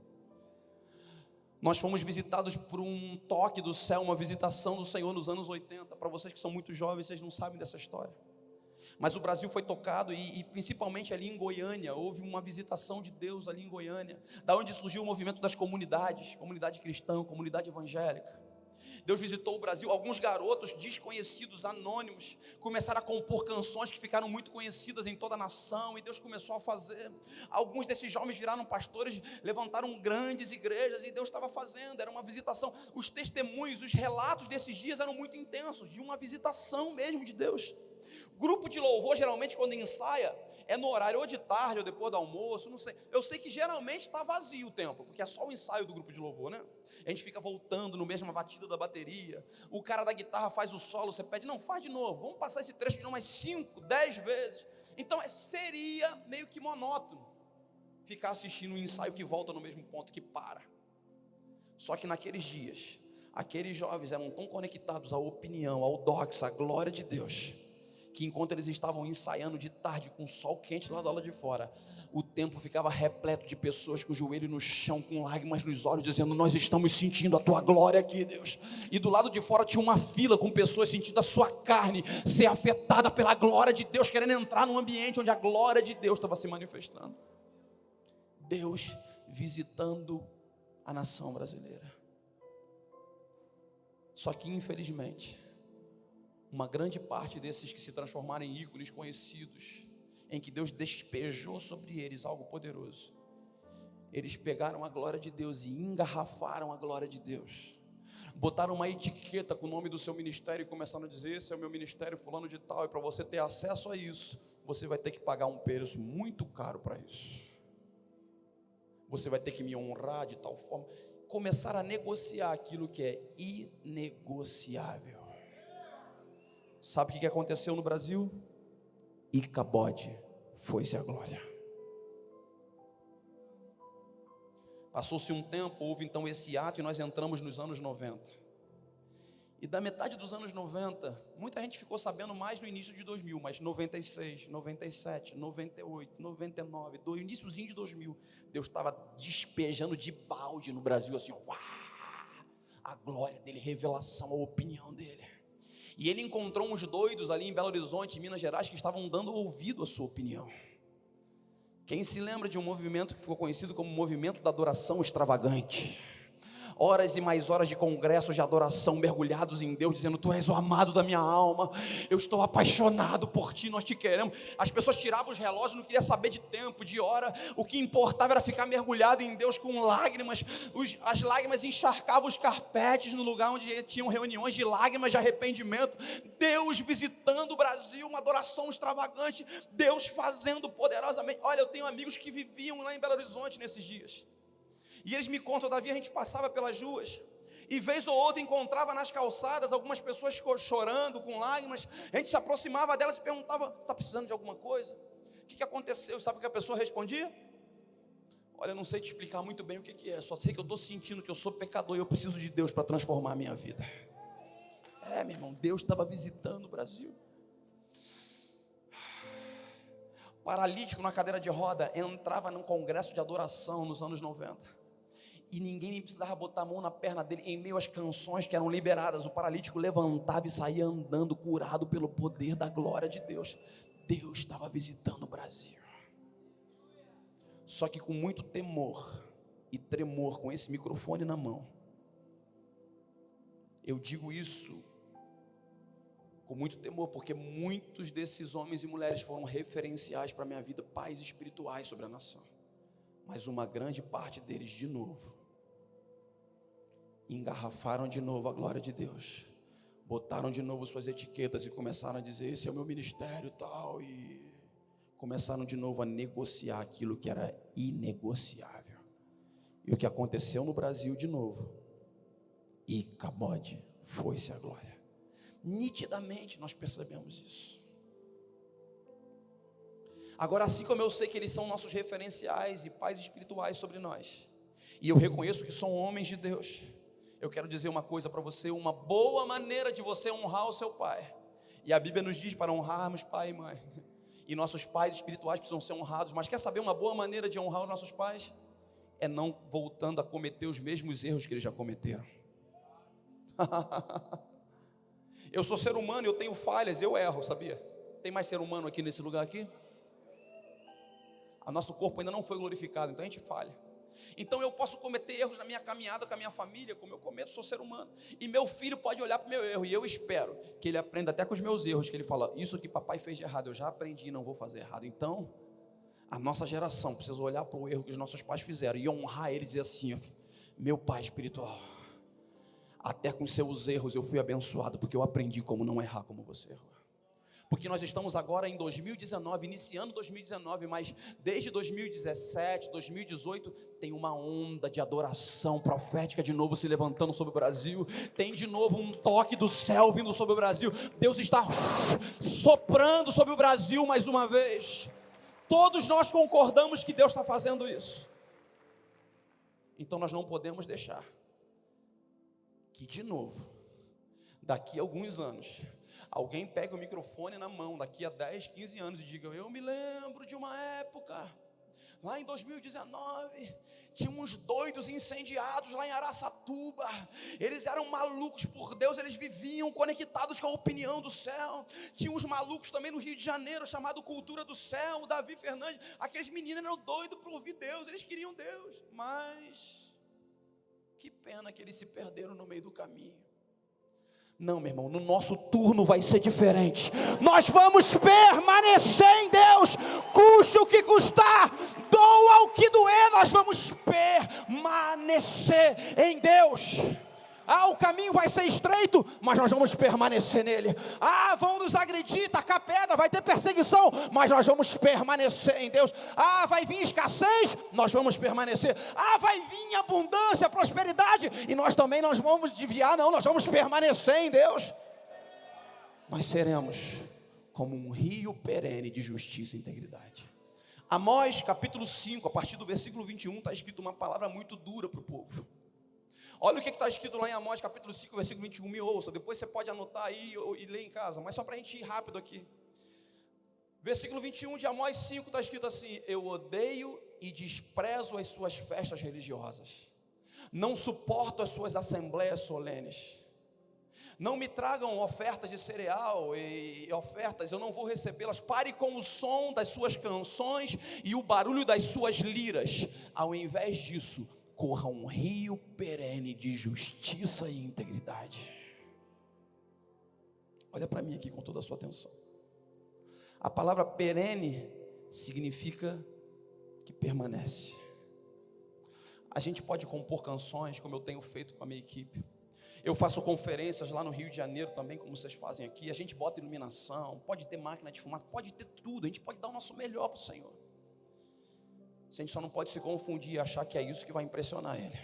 Nós fomos visitados por um toque do céu, uma visitação do Senhor nos anos 80. Para vocês que são muito jovens, vocês não sabem dessa história. Mas o Brasil foi tocado, e principalmente ali em Goiânia, houve uma visitação de Deus ali em Goiânia, da onde surgiu o movimento das comunidades, comunidade cristã, comunidade evangélica. Deus visitou o Brasil, alguns garotos desconhecidos, anônimos, começaram a compor canções que ficaram muito conhecidas em toda a nação, e Deus começou a fazer. Alguns desses jovens viraram pastores, levantaram grandes igrejas, e Deus estava fazendo, era uma visitação. Os testemunhos, os relatos desses dias eram muito intensos, de uma visitação mesmo de Deus. Grupo de louvor, geralmente quando ensaia, é no horário ou de tarde ou depois do almoço, não sei. Eu sei que geralmente está vazio o templo, porque é só o ensaio do grupo de louvor, né? A gente fica voltando no mesma batida da bateria. O cara da guitarra faz o solo, você pede, não, faz de novo. Vamos passar esse trecho de novo mais 5, 10 vezes. Então seria meio que monótono ficar assistindo um ensaio que volta no mesmo ponto, que para. Só que naqueles dias, aqueles jovens eram tão conectados à opinião, ao doxa, à glória de Deus, que enquanto eles estavam ensaiando de tarde com o sol quente lá da aula de fora, o templo ficava repleto de pessoas com o joelho no chão, com lágrimas nos olhos, dizendo, nós estamos sentindo a tua glória aqui, Deus. E do lado de fora tinha uma fila com pessoas sentindo a sua carne ser afetada pela glória de Deus, querendo entrar num ambiente onde a glória de Deus estava se manifestando. Deus visitando a nação brasileira. Só que infelizmente, uma grande parte desses que se transformaram em ícones conhecidos, em que Deus despejou sobre eles algo poderoso, eles pegaram a glória de Deus e engarrafaram a glória de Deus. botaram uma etiqueta com o nome do seu ministério e começaram a dizer: esse é o meu ministério fulano de tal, e para você ter acesso a isso, você vai ter que pagar um preço muito caro para isso, você vai ter que me honrar de tal forma. Começaram a negociar aquilo que é inegociável. Sabe o que aconteceu no Brasil? Icabode, foi-se a glória. Passou-se um tempo, houve então esse ato e nós entramos nos anos 90. E da metade dos anos 90, muita gente ficou sabendo mais no início de 2000, mas 96, 97, 98, 99, do iniciozinho de 2000, Deus estava despejando de balde no Brasil, assim, uau, a glória dele, revelação, a opinião dele. E ele encontrou uns doidos ali em Belo Horizonte, em Minas Gerais, que estavam dando ouvido à sua opinião. Quem se lembra de um movimento que ficou conhecido como movimento da adoração extravagante? Horas e mais horas de congressos de adoração, mergulhados em Deus, dizendo: tu és o amado da minha alma, eu estou apaixonado por ti, nós te queremos. As pessoas tiravam os relógios, não queriam saber de tempo, de hora, o que importava era ficar mergulhado em Deus com lágrimas. As lágrimas encharcavam os carpetes no lugar onde tinham reuniões de lágrimas de arrependimento. Deus visitando o Brasil, uma adoração extravagante, Deus fazendo poderosamente. Olha, eu tenho amigos que viviam lá em Belo Horizonte nesses dias, e eles me contam, Davi, a gente passava pelas ruas, e vez ou outra encontrava nas calçadas algumas pessoas chorando, com lágrimas. A gente se aproximava delas e perguntava: está precisando de alguma coisa? O que aconteceu? Sabe o que a pessoa respondia? Olha, eu não sei te explicar muito bem o que é, só sei que eu estou sentindo que eu sou pecador e eu preciso de Deus para transformar a minha vida. Meu irmão, Deus estava visitando o Brasil. Paralítico na cadeira de roda entrava num congresso de adoração nos anos 90. E ninguém precisava botar a mão na perna dele. Em meio às canções que eram liberadas, o paralítico levantava e saía andando, curado pelo poder da glória de Deus. Deus estava visitando o Brasil. Só que com muito temor e tremor, com esse microfone na mão, eu digo isso com muito temor, porque muitos desses homens e mulheres foram referenciais para a minha vida, pais espirituais sobre a nação. Mas uma grande parte deles, de novo, engarrafaram de novo a glória de Deus, botaram de novo suas etiquetas e começaram a dizer: esse é o meu ministério tal, e começaram de novo a negociar aquilo que era inegociável. E o que aconteceu no Brasil de novo? Icabode, foi-se a glória. Nitidamente nós percebemos isso. Agora, assim como eu sei que eles são nossos referenciais e pais espirituais sobre nós, e eu reconheço que são homens de Deus, eu quero dizer uma coisa para você: uma boa maneira de você honrar o seu pai, e a Bíblia nos diz para honrarmos pai e mãe, e nossos pais espirituais precisam ser honrados. Mas quer saber uma boa maneira de honrar os nossos pais? É não voltando a cometer os mesmos erros que eles já cometeram. Eu sou ser humano, eu tenho falhas, eu erro, sabia? Tem mais ser humano aqui nesse lugar aqui? O nosso corpo ainda não foi glorificado, então a gente falha. Então eu posso cometer erros na minha caminhada com a minha família, como eu cometo, sou ser humano. E meu filho pode olhar para o meu erro, e eu espero que ele aprenda até com os meus erros, que ele fala: isso que papai fez de errado, eu já aprendi, não vou fazer errado. Então, a nossa geração precisa olhar para o erro que os nossos pais fizeram e honrar eles e dizer assim: meu pai espiritual, até com seus erros eu fui abençoado, porque eu aprendi como não errar como você errou. Porque nós estamos agora em 2019, iniciando 2019, mas desde 2017, 2018, tem uma onda de adoração profética de novo se levantando sobre o Brasil. Tem de novo um toque do céu vindo sobre o Brasil. Deus está soprando sobre o Brasil mais uma vez. Todos nós concordamos que Deus está fazendo isso. Então nós não podemos deixar que de novo, daqui a alguns anos, alguém pega o microfone na mão, daqui a 10, 15 anos, e diga: eu me lembro de uma época, lá em 2019, tinha uns doidos incendiados lá em Araçatuba. Eles eram malucos por Deus, eles viviam conectados com a opinião do céu. Tinha uns malucos também no Rio de Janeiro, chamado Cultura do Céu, o Davi Fernandes. Aqueles meninos eram doidos para ouvir Deus, eles queriam Deus, mas que pena que eles se perderam no meio do caminho. Não, meu irmão, no nosso turno vai ser diferente. Nós vamos permanecer em Deus, custe o que custar, doa o que doer, nós vamos permanecer em Deus. O caminho vai ser estreito, mas nós vamos permanecer nele. Vão nos agredir, tacar pedra, vai ter perseguição, mas nós vamos permanecer em Deus. Vai vir escassez, nós vamos permanecer. Vai vir abundância, prosperidade, e nós também não vamos desviar, não, nós vamos permanecer em Deus. Mas seremos como um rio perene de justiça e integridade. Amós capítulo 5, a partir do versículo 21, está escrito uma palavra muito dura para o povo. Olha o que está escrito lá em Amós capítulo 5, versículo 21, me ouça, depois você pode anotar aí e ler em casa, mas só para a gente ir rápido aqui. Versículo 21 de Amós 5 está escrito assim: eu odeio e desprezo as suas festas religiosas, não suporto as suas assembleias solenes. Não me tragam ofertas de cereal e ofertas, eu não vou recebê-las. Pare com o som das suas canções e o barulho das suas liras. Ao invés disso, corra um rio perene de justiça e integridade. Olha para mim aqui com toda a sua atenção. A palavra perene significa que permanece. A gente pode compor canções, como eu tenho feito com a minha equipe. Eu faço conferências lá no Rio de Janeiro também, como vocês fazem aqui. A gente bota iluminação, pode ter máquina de fumaça, pode ter tudo. A gente pode dar o nosso melhor para o Senhor. A gente só não pode se confundir e achar que é isso que vai impressionar Ele.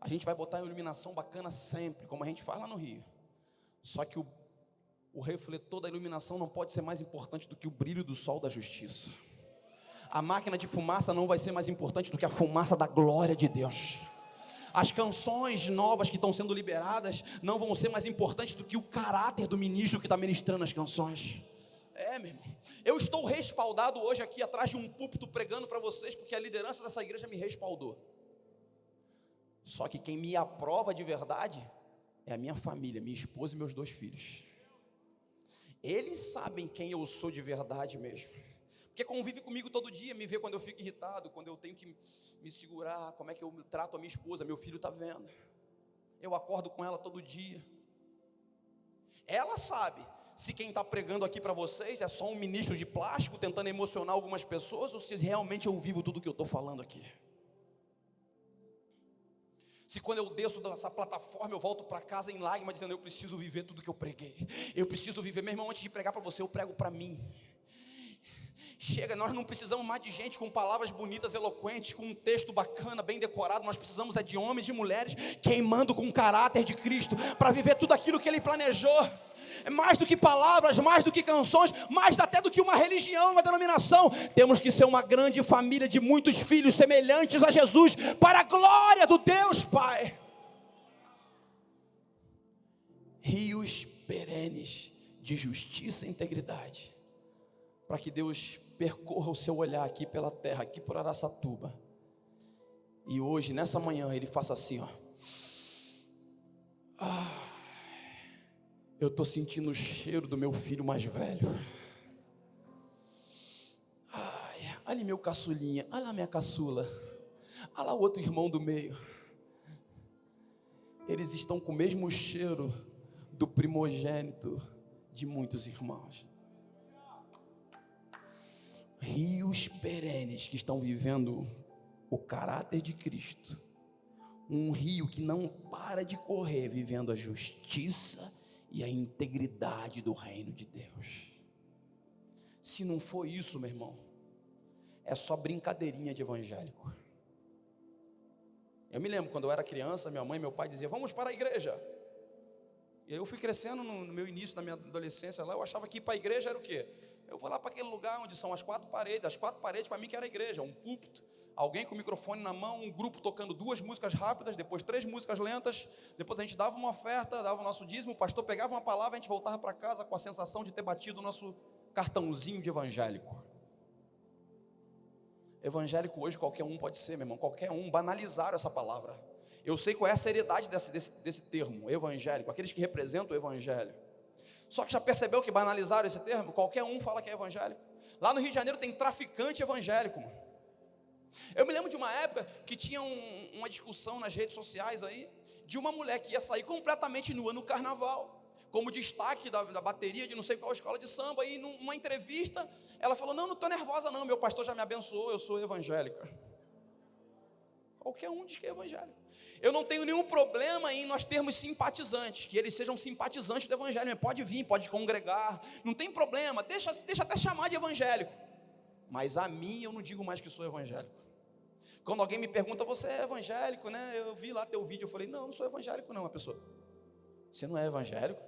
A gente vai botar iluminação bacana sempre, como a gente faz lá no Rio. Só que o refletor da iluminação não pode ser mais importante do que o brilho do sol da justiça. A máquina de fumaça não vai ser mais importante do que a fumaça da glória de Deus. As canções novas que estão sendo liberadas não vão ser mais importantes do que o caráter do ministro que está ministrando as canções. Meu irmão, eu estou respaldado hoje aqui atrás de um púlpito pregando para vocês, porque a liderança dessa igreja me respaldou. Só que quem me aprova de verdade é a minha família, minha esposa e meus 2 filhos. Eles sabem quem eu sou de verdade mesmo, porque convive comigo todo dia, me vê quando eu fico irritado, quando eu tenho que me segurar, como é que eu trato a minha esposa, meu filho está vendo. Eu acordo com ela todo dia. Ela sabe se quem está pregando aqui para vocês é só um ministro de plástico tentando emocionar algumas pessoas, ou se realmente eu vivo tudo que eu estou falando aqui. Se quando eu desço dessa plataforma eu volto para casa em lágrimas dizendo: eu preciso viver tudo que eu preguei. Eu preciso viver, meu irmão, antes de pregar para você, eu prego para mim. Chega, nós não precisamos mais de gente com palavras bonitas, eloquentes, com um texto bacana, bem decorado. Nós precisamos de homens e mulheres queimando com o caráter de Cristo, para viver tudo aquilo que Ele planejou. É mais do que palavras, mais do que canções, mais até do que uma religião, uma denominação. Temos que ser uma grande família de muitos filhos semelhantes a Jesus, para a glória do Deus Pai. Rios perenes de justiça e integridade, para que Deus percorra o seu olhar aqui pela terra, aqui por Araçatuba, e hoje, nessa manhã, Ele faça assim, eu estou sentindo o cheiro do meu filho mais velho. Olha meu caçulinha, olha lá minha caçula, olha lá o outro irmão do meio. Eles estão com o mesmo cheiro do primogênito de muitos irmãos. Rios perenes que estão vivendo o caráter de Cristo. Um rio que não para de correr, vivendo a justiça e a integridade do reino de Deus. Se não for isso, meu irmão, é só brincadeirinha de evangélico. Eu me lembro, quando eu era criança, minha mãe e meu pai diziam: vamos para a igreja. E aí eu fui crescendo no meu início, na minha adolescência lá, eu achava que ir para a igreja era o quê? Eu vou lá para aquele lugar onde são as 4 paredes para mim que era a igreja, um púlpito, alguém com o microfone na mão, um grupo tocando 2 músicas rápidas, depois 3 músicas lentas, depois a gente dava uma oferta, dava o nosso dízimo, o pastor pegava uma palavra, a gente voltava para casa com a sensação de ter batido o nosso cartãozinho de evangélico. Evangélico hoje qualquer um pode ser, meu irmão, qualquer um. Banalizaram essa palavra. Eu sei qual é a seriedade desse termo, evangélico, aqueles que representam o evangelho. Só que já percebeu que banalizaram esse termo? Qualquer um fala que é evangélico. Lá no Rio de Janeiro tem traficante evangélico, mano. Eu me lembro de uma época que tinha uma discussão nas redes sociais aí, de uma mulher que ia sair completamente nua no carnaval, como destaque da bateria de não sei qual escola de samba. E numa entrevista ela falou: não estou nervosa não, meu pastor já me abençoou, eu sou evangélica. Qualquer um diz que é evangélico. Eu não tenho nenhum problema em nós termos simpatizantes, que eles sejam simpatizantes do evangelho. Pode vir, pode congregar, não tem problema, deixa até chamar de evangélico. Mas a mim eu não digo mais que sou evangélico. Quando alguém me pergunta, você é evangélico, né? Eu vi lá teu vídeo, eu falei, não sou evangélico não. A pessoa, você não é evangélico?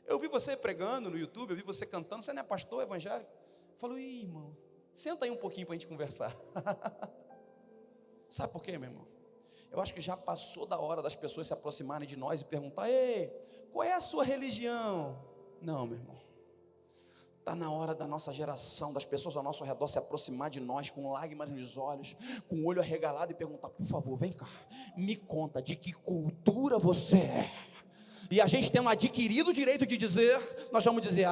Eu vi você pregando no YouTube, eu vi você cantando, você não é pastor evangélico? Eu falo, irmão, senta aí um pouquinho para a gente conversar. Sabe por quê, meu irmão? Eu acho que já passou da hora das pessoas se aproximarem de nós e perguntar, ei, qual é a sua religião? Não, meu irmão. Está na hora da nossa geração, das pessoas ao nosso redor se aproximar de nós com lágrimas nos olhos, com o olho arregalado e perguntar, por favor, vem cá, me conta de que cultura você é. E a gente tendo adquirido o direito de dizer, nós vamos dizer,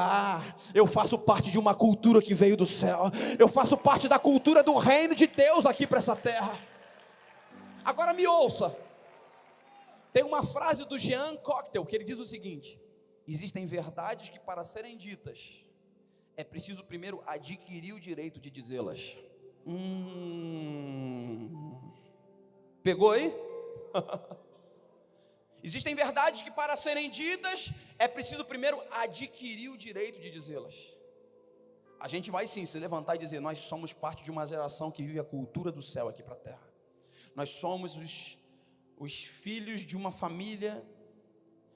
eu faço parte de uma cultura que veio do céu, eu faço parte da cultura do reino de Deus aqui para essa terra. Agora me ouça, tem uma frase do Jean Cocktail, que ele diz o seguinte, existem verdades que para serem ditas, é preciso primeiro adquirir o direito de dizê-las. Pegou aí? Existem verdades que para serem ditas, é preciso primeiro adquirir o direito de dizê-las. A gente vai sim se levantar e dizer, nós somos parte de uma geração que vive a cultura do céu aqui para a terra. Nós somos os filhos de uma família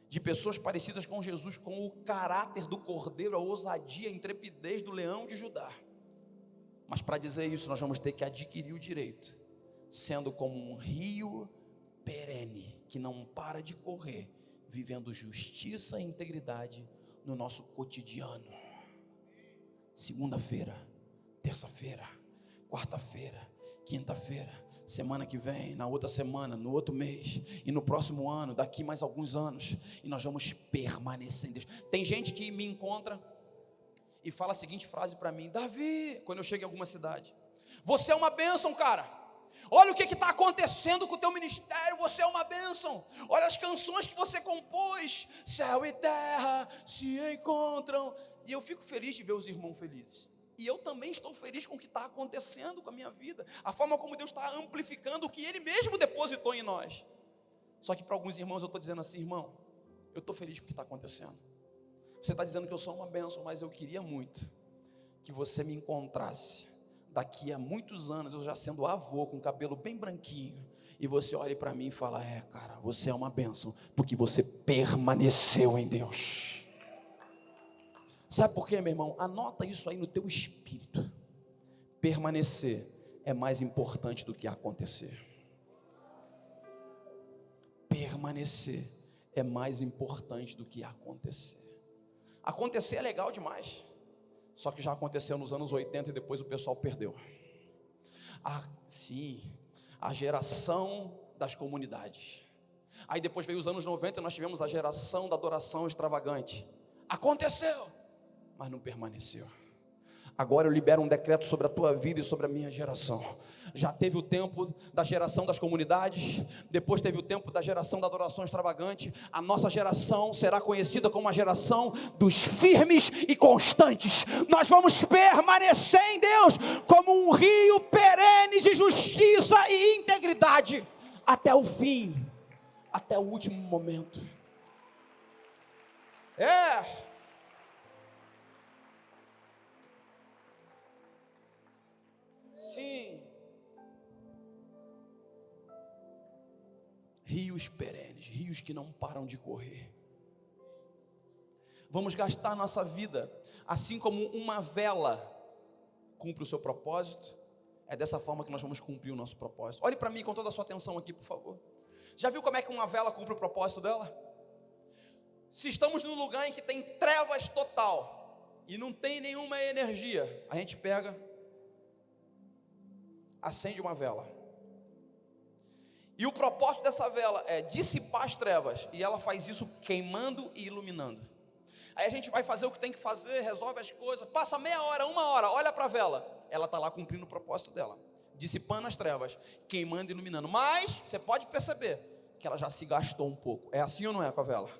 de pessoas parecidas com Jesus, com o caráter do cordeiro, a ousadia, a intrepidez do leão de Judá. Mas para dizer isso, nós vamos ter que adquirir o direito, sendo como um rio perene, que não para de correr, vivendo justiça e integridade no nosso cotidiano. Segunda-feira, terça-feira, quarta-feira, quinta-feira, semana que vem, na outra semana, no outro mês, e no próximo ano, daqui mais alguns anos, e nós vamos permanecer em Deus. Tem gente que me encontra e fala a seguinte frase para mim, Davi, quando eu chego em alguma cidade, você é uma bênção, cara, olha o que está acontecendo com o teu ministério, você é uma bênção, olha as canções que você compôs, céu e terra se encontram, e eu fico feliz de ver os irmãos felizes. E eu também estou feliz com o que está acontecendo com a minha vida, a forma como Deus está amplificando o que Ele mesmo depositou em nós. Só que para alguns irmãos eu estou dizendo assim, irmão, eu estou feliz com o que está acontecendo. Você está dizendo que eu sou uma bênção, mas eu queria muito que você me encontrasse daqui a muitos anos, eu já sendo avô, com cabelo bem branquinho, e você olhe para mim e fala, cara, você é uma bênção, porque você permaneceu em Deus. Sabe por quê, meu irmão? Anota isso aí no teu espírito. Permanecer é mais importante do que acontecer. Permanecer é mais importante do que acontecer. Acontecer é legal demais. Só que já aconteceu nos anos 80 e depois o pessoal perdeu. Sim, a geração das comunidades. Aí depois veio os anos 90 e nós tivemos a geração da adoração extravagante. Aconteceu, mas não permaneceu. Agora eu libero um decreto sobre a tua vida e sobre a minha geração. Já teve o tempo da geração das comunidades, depois teve o tempo da geração da adoração extravagante. A nossa geração será conhecida como a geração dos firmes e constantes. Nós vamos permanecer em Deus como um rio perene de justiça e integridade até o fim, até o último momento. Sim. Rios perenes, rios que não param de correr. Vamos gastar nossa vida, assim como uma vela cumpre o seu propósito, é dessa forma que nós vamos cumprir o nosso propósito. Olhe para mim com toda a sua atenção aqui, por favor. Já viu como é que uma vela cumpre o propósito dela? Se estamos num lugar em que tem trevas total e não tem nenhuma energia, a gente pega, acende uma vela. E o propósito dessa vela é dissipar as trevas, e ela faz isso queimando e iluminando. Aí a gente vai fazer o que tem que fazer, resolve as coisas, passa meia hora, uma hora, olha para a vela, ela está lá cumprindo o propósito dela, dissipando as trevas, queimando e iluminando. Mas você pode perceber que ela já se gastou um pouco. É assim ou não é com a vela?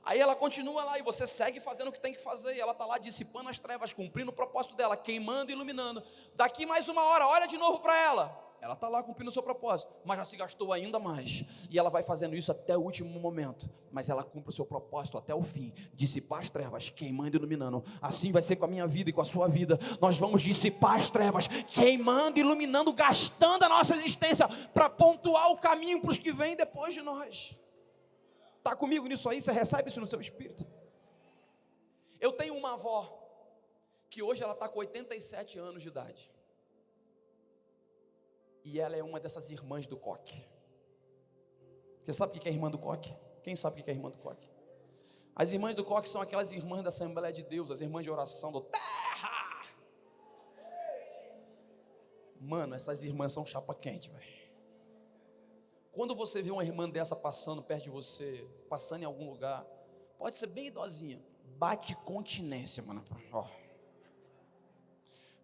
Aí ela continua lá e você segue fazendo o que tem que fazer, e ela está lá dissipando as trevas, cumprindo o propósito dela, queimando e iluminando. Daqui mais uma hora, olha de novo para ela Ela está lá cumprindo o seu propósito, mas já se gastou ainda mais. E ela vai fazendo isso até o último momento. Mas ela cumpre o seu propósito até o fim. Dissipar as trevas, queimando e iluminando. Assim vai ser com a minha vida e com a sua vida. Nós vamos dissipar as trevas, queimando e iluminando, gastando a nossa existência para pontuar o caminho para os que vêm depois de nós. Está comigo nisso aí? Você recebe isso no seu espírito? Eu tenho uma avó, que hoje ela está com 87 anos de idade. E ela é uma dessas irmãs do coque. Você sabe o que é irmã do coque? Quem sabe o que é irmã do coque? As irmãs do coque são aquelas irmãs da Assembleia de Deus, as irmãs de oração do terra. Mano, essas irmãs são chapa quente, velho. Quando você vê uma irmã dessa passando perto de você, passando em algum lugar, pode ser bem idosinha, bate continência, mano. Ó.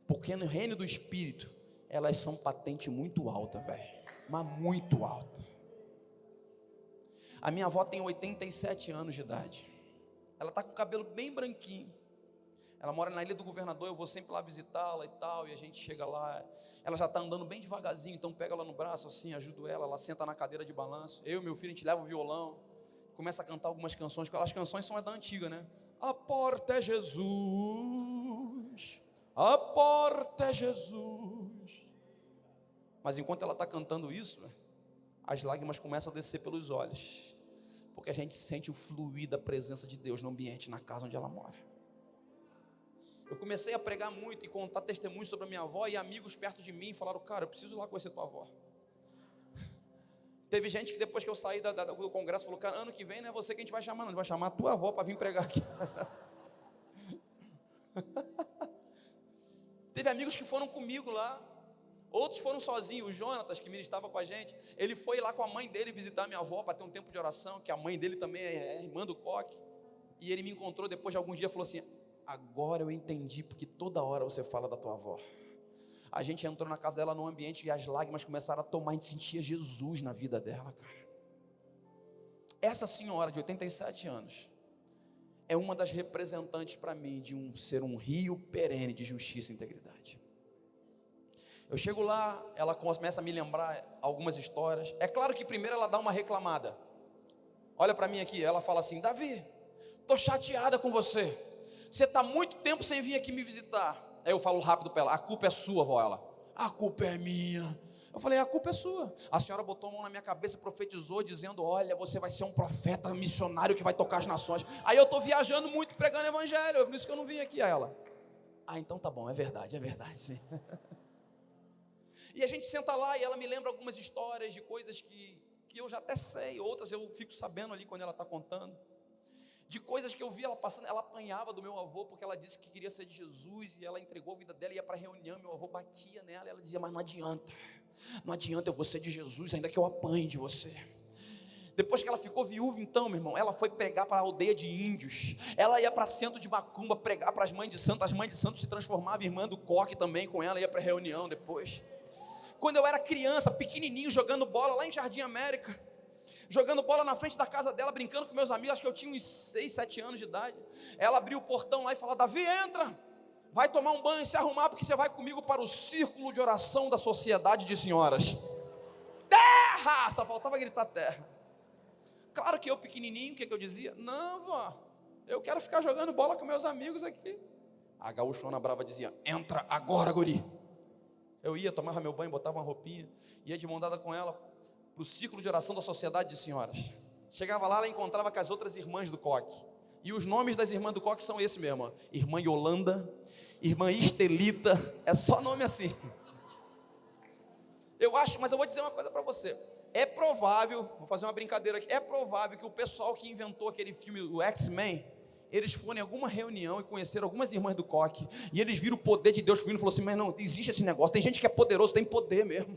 Porque no reino do Espírito, elas são patente muito alta, velho. Mas muito alta. A minha avó tem 87 anos de idade. Ela está com o cabelo bem branquinho. Ela mora na Ilha do Governador, eu vou sempre lá visitá-la e tal. E a gente chega lá, ela já está andando bem devagarzinho. Então pega ela no braço assim, ajudo ela. Ela senta na cadeira de balanço. Eu e meu filho, a gente leva o violão. Começa a cantar algumas canções. As canções são da antiga, né? A porta é Jesus. A porta é Jesus. Mas enquanto ela está cantando isso, as lágrimas começam a descer pelos olhos, porque a gente sente o fluir da presença de Deus no ambiente, na casa onde ela mora. Eu comecei a pregar muito e contar testemunhos sobre a minha avó, e amigos perto de mim falaram: cara, eu preciso ir lá conhecer tua avó. Teve gente que depois que eu saí do congresso falou: cara, ano que vem não é você que a gente vai chamar, não, a gente vai chamar a tua avó para vir pregar aqui. Teve amigos que foram comigo lá. Outros foram sozinhos. O Jonatas, que ministrava com a gente, ele foi lá com a mãe dele visitar minha avó para ter um tempo de oração, que a mãe dele também é irmã do coque. E ele me encontrou depois de alguns dias e falou assim: agora eu entendi porque toda hora você fala da tua avó. A gente entrou na casa dela num ambiente e as lágrimas começaram a tomar, a gente sentia Jesus na vida dela, cara. Essa senhora de 87 anos é uma das representantes para mim de ser um rio perene de justiça e integridade. Eu chego lá, ela começa a me lembrar algumas histórias. É claro que primeiro ela dá uma reclamada. Olha para mim aqui, ela fala assim: Davi, estou chateada com você. Você está muito tempo sem vir aqui me visitar. Aí eu falo rápido para ela: a culpa é sua, vó. Ela: a culpa é minha. Eu falei: a culpa é sua. A senhora botou a mão na minha cabeça e profetizou, dizendo: olha, você vai ser um profeta missionário que vai tocar as nações. Aí eu estou viajando muito pregando evangelho, por isso que eu não vim aqui. Aí ela: então tá bom, é verdade sim. E a gente senta lá e ela me lembra algumas histórias de coisas que eu já até sei, outras eu fico sabendo ali quando ela está contando. De coisas que eu vi ela passando. Ela apanhava do meu avô porque ela disse que queria ser de Jesus, e ela entregou a vida dela, ia para a reunião, meu avô batia nela e ela dizia: mas não adianta, eu vou ser de Jesus, ainda que eu apanhe de você. Depois que ela ficou viúva, então, meu irmão, ela foi pregar para a aldeia de índios. Ela ia para centro de Macumba pregar para as mães de santo. As mães de santo se transformavam em irmã do coque também com ela, ia para a reunião depois. Quando eu era criança, pequenininho, jogando bola lá em Jardim América, jogando bola na frente da casa dela, brincando com meus amigos, acho que eu tinha uns 6, 7 anos de idade. Ela abriu o portão lá e falou: Davi, entra, vai tomar um banho e se arrumar, porque você vai comigo para o círculo de oração da sociedade de senhoras. Terra! Só faltava gritar terra. Claro que eu pequenininho, o que eu dizia? Não, vó, eu quero ficar jogando bola com meus amigos aqui. A gaúchona brava dizia: entra agora, guri. Eu ia, tomava meu banho, botava uma roupinha, ia de mão dada com ela para o círculo de oração da sociedade de senhoras. Chegava lá, ela encontrava com as outras irmãs do coque. E os nomes das irmãs do coque são esse mesmo: irmã Yolanda, irmã Estelita, é só nome assim. Eu acho, mas eu vou dizer uma coisa para você. É provável, vou fazer uma brincadeira aqui, é provável que o pessoal que inventou aquele filme, o X-Men, eles foram em alguma reunião e conheceram algumas irmãs do coque, e eles viram o poder de Deus fluindo e falaram assim: mas não, existe esse negócio, tem gente que é poderoso, tem poder mesmo.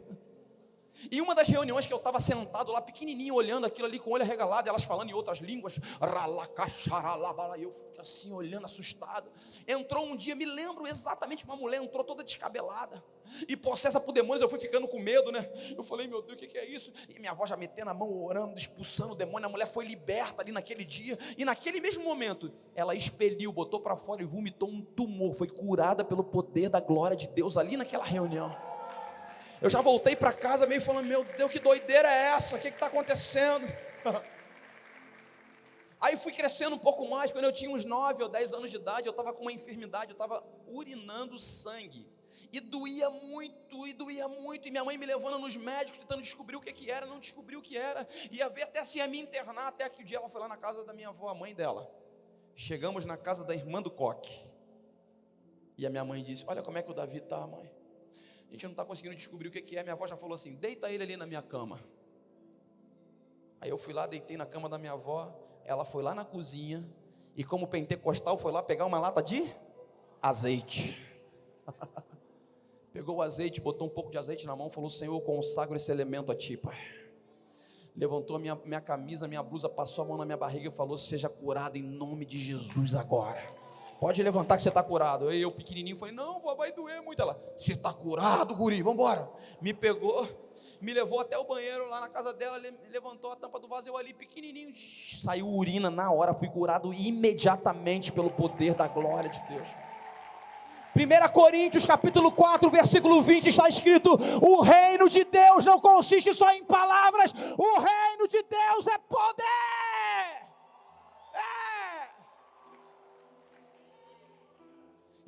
E uma das reuniões que eu estava sentado lá, pequenininho, olhando aquilo ali com o olho arregalado, elas falando em outras línguas, e eu fiquei assim, olhando, assustado. Entrou um dia, me lembro exatamente, uma mulher entrou toda descabelada e possessa por demônios. Eu fui ficando com medo, né? Eu falei: meu Deus, o que é isso? E minha avó já metendo a mão, orando, expulsando o demônio. A mulher foi liberta ali naquele dia, e naquele mesmo momento ela expeliu, botou para fora e vomitou um tumor. Foi curada pelo poder da glória de Deus ali naquela reunião. Eu já voltei para casa meio falando, meu Deus, que doideira é essa? O que está acontecendo? Aí fui crescendo um pouco mais. Quando eu tinha uns 9 ou 10 anos de idade, eu estava com uma enfermidade, eu estava urinando sangue. E doía muito, e minha mãe me levando nos médicos, tentando descobrir o que era, não descobriu o que era. Ia ver até se ia me internar, até que o dia ela foi lá na casa da minha avó, a mãe dela. Chegamos na casa da irmã do Coque. E a minha mãe disse, olha como é que o Davi está, mãe. A gente não está conseguindo descobrir o que é. Minha avó já falou assim, deita ele ali na minha cama. Aí eu fui lá, deitei na cama da minha avó. Ela foi lá na cozinha. E como pentecostal, foi lá pegar uma lata de azeite. Pegou o azeite, botou um pouco de azeite na mão, falou, Senhor, eu consagro esse elemento a Ti, Pai. Levantou a minha camisa, minha blusa, passou a mão na minha barriga e falou, seja curado em nome de Jesus agora. Pode levantar que você está curado. Eu pequenininho, falei, não, vó, vai doer muito. Ela, você está curado, guri, vamos embora. Me pegou, me levou até o banheiro lá na casa dela, levantou a tampa do vaso, eu ali pequenininho, saiu urina na hora, fui curado imediatamente pelo poder da glória de Deus. 1 Coríntios capítulo 4, versículo 20 está escrito, o reino de Deus não consiste só em palavras, o reino de Deus é poder.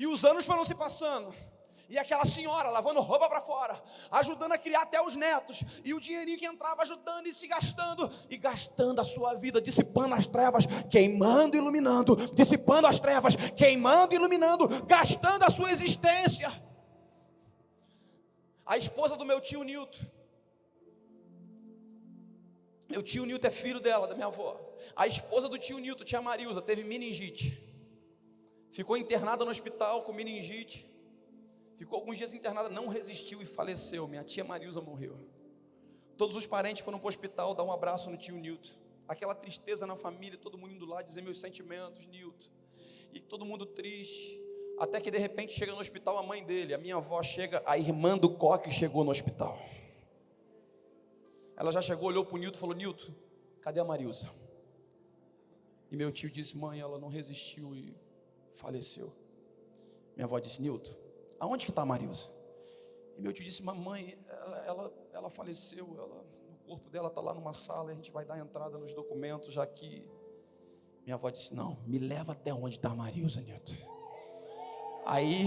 E os anos foram se passando, e aquela senhora lavando roupa para fora, ajudando a criar até os netos, e o dinheirinho que entrava ajudando e se gastando, e gastando a sua vida, dissipando as trevas, queimando e iluminando, dissipando as trevas, queimando e iluminando, gastando a sua existência. A esposa do meu tio Nilton é filho dela, da minha avó. A esposa do tio Nilton, tia Marilza, teve meningite. Ficou internada no hospital com meningite. Ficou alguns dias internada, não resistiu e faleceu. Minha tia Marilza morreu. Todos os parentes foram para o hospital dar um abraço no tio Nilton. Aquela tristeza na família, todo mundo indo lá dizer meus sentimentos, Nilton. E todo mundo triste. Até que de repente chega no hospital a mãe dele. A minha avó chega, a irmã do Coque chegou no hospital. Ela já chegou, olhou para o Nilton e falou, Nilton, cadê a Marilza? E meu tio disse, mãe, ela não resistiu e faleceu. Minha avó disse, Nilton, aonde que está a Marilza? E meu tio disse, mamãe, ela faleceu, o corpo dela está lá numa sala, a gente vai dar entrada nos documentos, já que... Minha avó disse, não, me leva até onde está a Marilza, Nilton. Aí,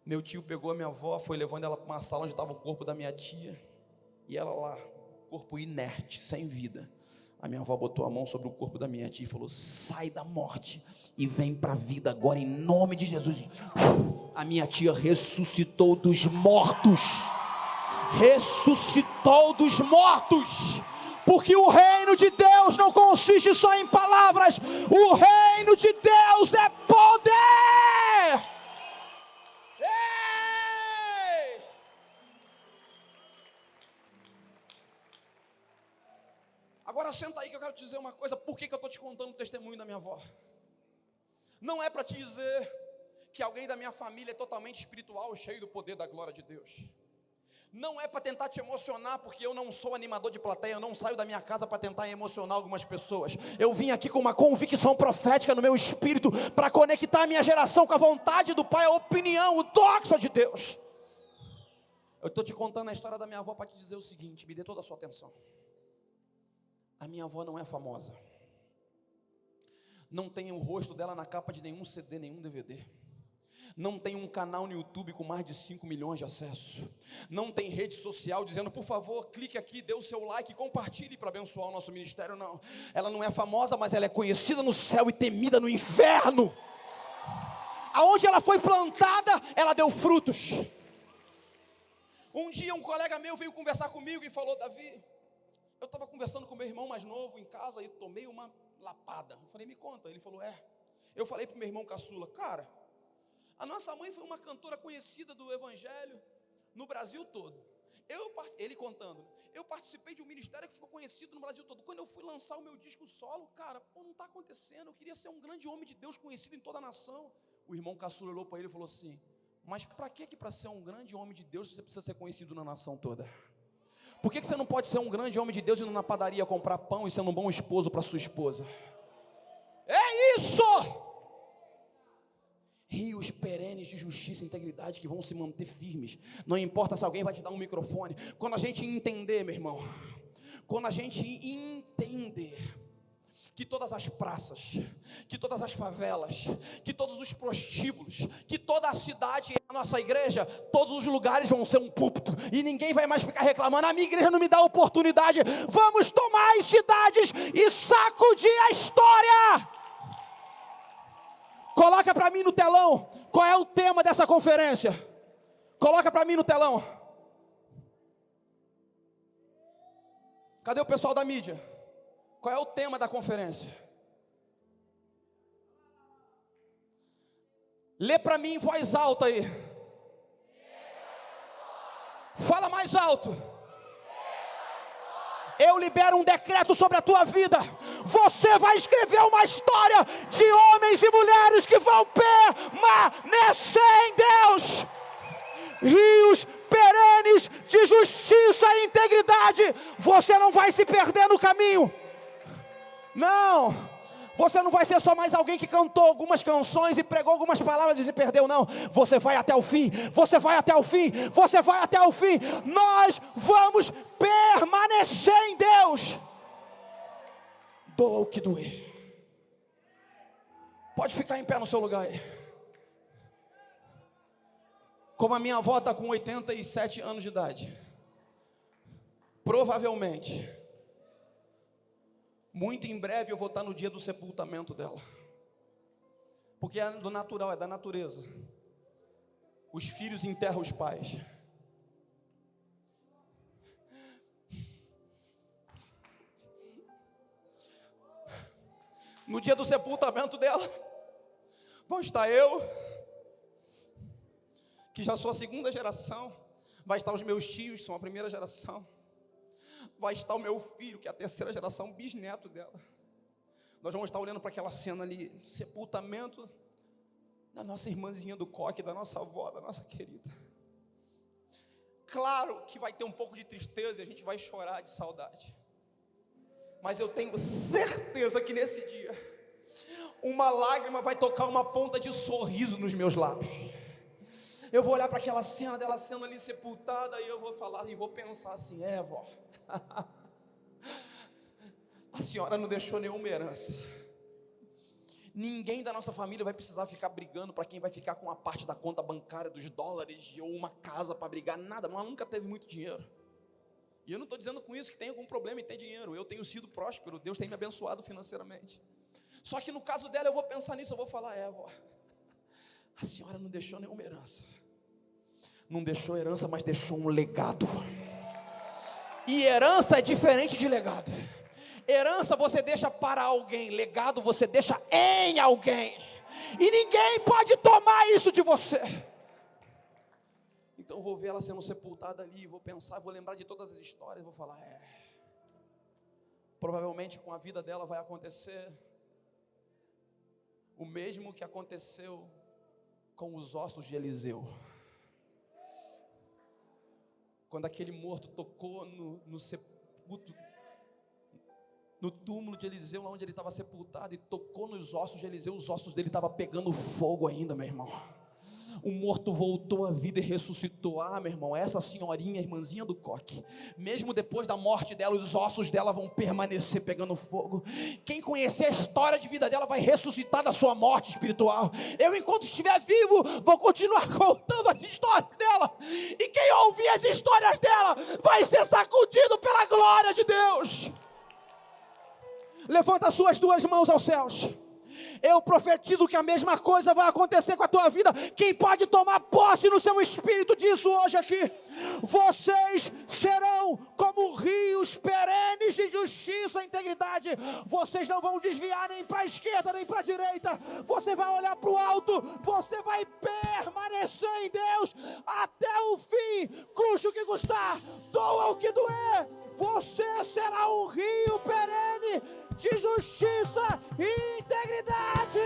meu tio pegou a minha avó, foi levando ela para uma sala onde estava o corpo da minha tia, e ela lá, corpo inerte, sem vida. A minha avó botou a mão sobre o corpo da minha tia e falou, sai da morte e vem para a vida agora em nome de Jesus. A minha tia ressuscitou dos mortos. Ressuscitou dos mortos. Porque o reino de Deus não consiste só em palavras. O reino de Deus é poder. Ei! Agora senta aí que eu quero te dizer uma coisa. Por que eu estou te contando o testemunho da minha avó? Não é para te dizer que alguém da minha família é totalmente espiritual, cheio do poder da glória de Deus. Não é para tentar te emocionar, porque eu não sou animador de plateia, eu não saio da minha casa para tentar emocionar algumas pessoas. Eu vim aqui com uma convicção profética no meu espírito, para conectar a minha geração com a vontade do Pai, a opinião, o doxo de Deus. Eu estou te contando a história da minha avó para te dizer o seguinte, me dê toda a sua atenção. A minha avó não é famosa. Não tem o rosto dela na capa de nenhum CD, nenhum DVD. Não tem um canal no YouTube com mais de 5 milhões de acessos. Não tem rede social dizendo, por favor, clique aqui, dê o seu like e compartilhe para abençoar o nosso ministério. Não, ela não é famosa, mas ela é conhecida no céu e temida no inferno. Aonde ela foi plantada, ela deu frutos. Um dia um colega meu veio conversar comigo e falou, Davi, eu estava conversando com meu irmão mais novo em casa e tomei uma lapada. Eu falei, me conta. Ele falou, Eu falei para o meu irmão caçula, cara, a nossa mãe foi uma cantora conhecida do evangelho no Brasil todo. Ele contando, eu participei de um ministério que ficou conhecido no Brasil todo. Quando eu fui lançar o meu disco solo, cara, não está acontecendo. Eu queria ser um grande homem de Deus conhecido em toda a nação. O irmão caçula olhou para ele e falou assim, mas para que para ser um grande homem de Deus você precisa ser conhecido na nação toda? Por que você não pode ser um grande homem de Deus indo na padaria comprar pão e sendo um bom esposo para sua esposa? É isso! rios perenes de justiça e integridade que vão se manter firmes. Não importa se alguém vai te dar um microfone. Quando a gente entender, meu irmão, quando a gente entender que todas as praças, que todas as favelas, que todos os prostíbulos, que toda a cidade é a nossa igreja, todos os lugares vão ser um púlpito, e ninguém vai mais ficar reclamando, a minha igreja não me dá oportunidade. Vamos tomar as cidades e sacudir a história. Coloca para mim no telão, qual é o tema dessa conferência? Coloca para mim no telão. Cadê o pessoal da mídia? Qual é o tema da conferência? Lê para mim em voz alta aí. Fala mais alto. Eu libero um decreto sobre a tua vida. Você vai escrever uma história de homens e mulheres que vão permanecer em Deus. Rios perenes de justiça e integridade. Você não vai se perder no caminho. Não, você não vai ser só mais alguém que cantou algumas canções e pregou algumas palavras e se perdeu, não. Você vai até o fim, você vai até o fim, você vai até o fim. Nós vamos permanecer em Deus. Doa o que doer. Pode ficar em pé no seu lugar aí. Como a minha avó está com 87 anos de idade, provavelmente, muito em breve eu vou estar no dia do sepultamento dela. Porque é do natural, é da natureza. Os filhos enterram os pais. No dia do sepultamento dela, vão estar eu, que já sou a segunda geração, vai estar os meus tios, que são a primeira geração, vai estar o meu filho, que é a terceira geração, bisneto dela. Nós vamos estar olhando para aquela cena ali, sepultamento da nossa irmãzinha do coque, da nossa avó, da nossa querida. Claro que vai ter um pouco de tristeza e a gente vai chorar de saudade, mas eu tenho certeza que nesse dia, uma lágrima vai tocar uma ponta de sorriso nos meus lábios. Eu vou olhar para aquela cena dela sendo ali sepultada, e eu vou falar e vó pensar assim: vó, a senhora não deixou nenhuma herança. Ninguém da nossa família vai precisar ficar brigando para quem vai ficar com a parte da conta bancária dos dólares, ou uma casa para brigar, nada. Ela nunca teve muito dinheiro. E eu não estou dizendo com isso que tem algum problema em ter dinheiro. Eu tenho sido próspero, Deus tem me abençoado financeiramente. Só que no caso dela eu vou pensar nisso, eu vou falar: vó, a senhora não deixou nenhuma herança. Não deixou herança, mas deixou um legado. E herança é diferente de legado. Herança você deixa para alguém, legado você deixa em alguém. E ninguém pode tomar isso de você. Então eu vou ver ela sendo sepultada ali, vou pensar, vou lembrar de todas as histórias, vou falar: provavelmente com a vida dela vai acontecer o mesmo que aconteceu com os ossos de Eliseu. Quando aquele morto tocou no sepulcro, no túmulo de Eliseu, lá onde ele estava sepultado, e tocou nos ossos de Eliseu, os ossos dele estavam pegando fogo ainda, meu irmão. O morto voltou à vida e ressuscitou. Meu irmão, essa senhorinha, irmãzinha do coque, mesmo depois da morte dela, os ossos dela vão permanecer pegando fogo. Quem conhecer a história de vida dela vai ressuscitar da sua morte espiritual. Eu, enquanto estiver vivo, vou continuar contando as histórias dela. E quem ouvir as histórias dela vai ser sacudido pela glória de Deus. Levanta as suas duas mãos aos céus. Eu profetizo que a mesma coisa vai acontecer com a tua vida. Quem pode tomar posse no seu espírito disso hoje aqui? Vocês serão como rios perenes de justiça e integridade. Vocês não vão desviar nem para a esquerda nem para a direita. Você vai olhar para o alto. Você vai permanecer em Deus até o fim, custe o que custar, doa o que doer. Você será um rio perene de justiça e integridade.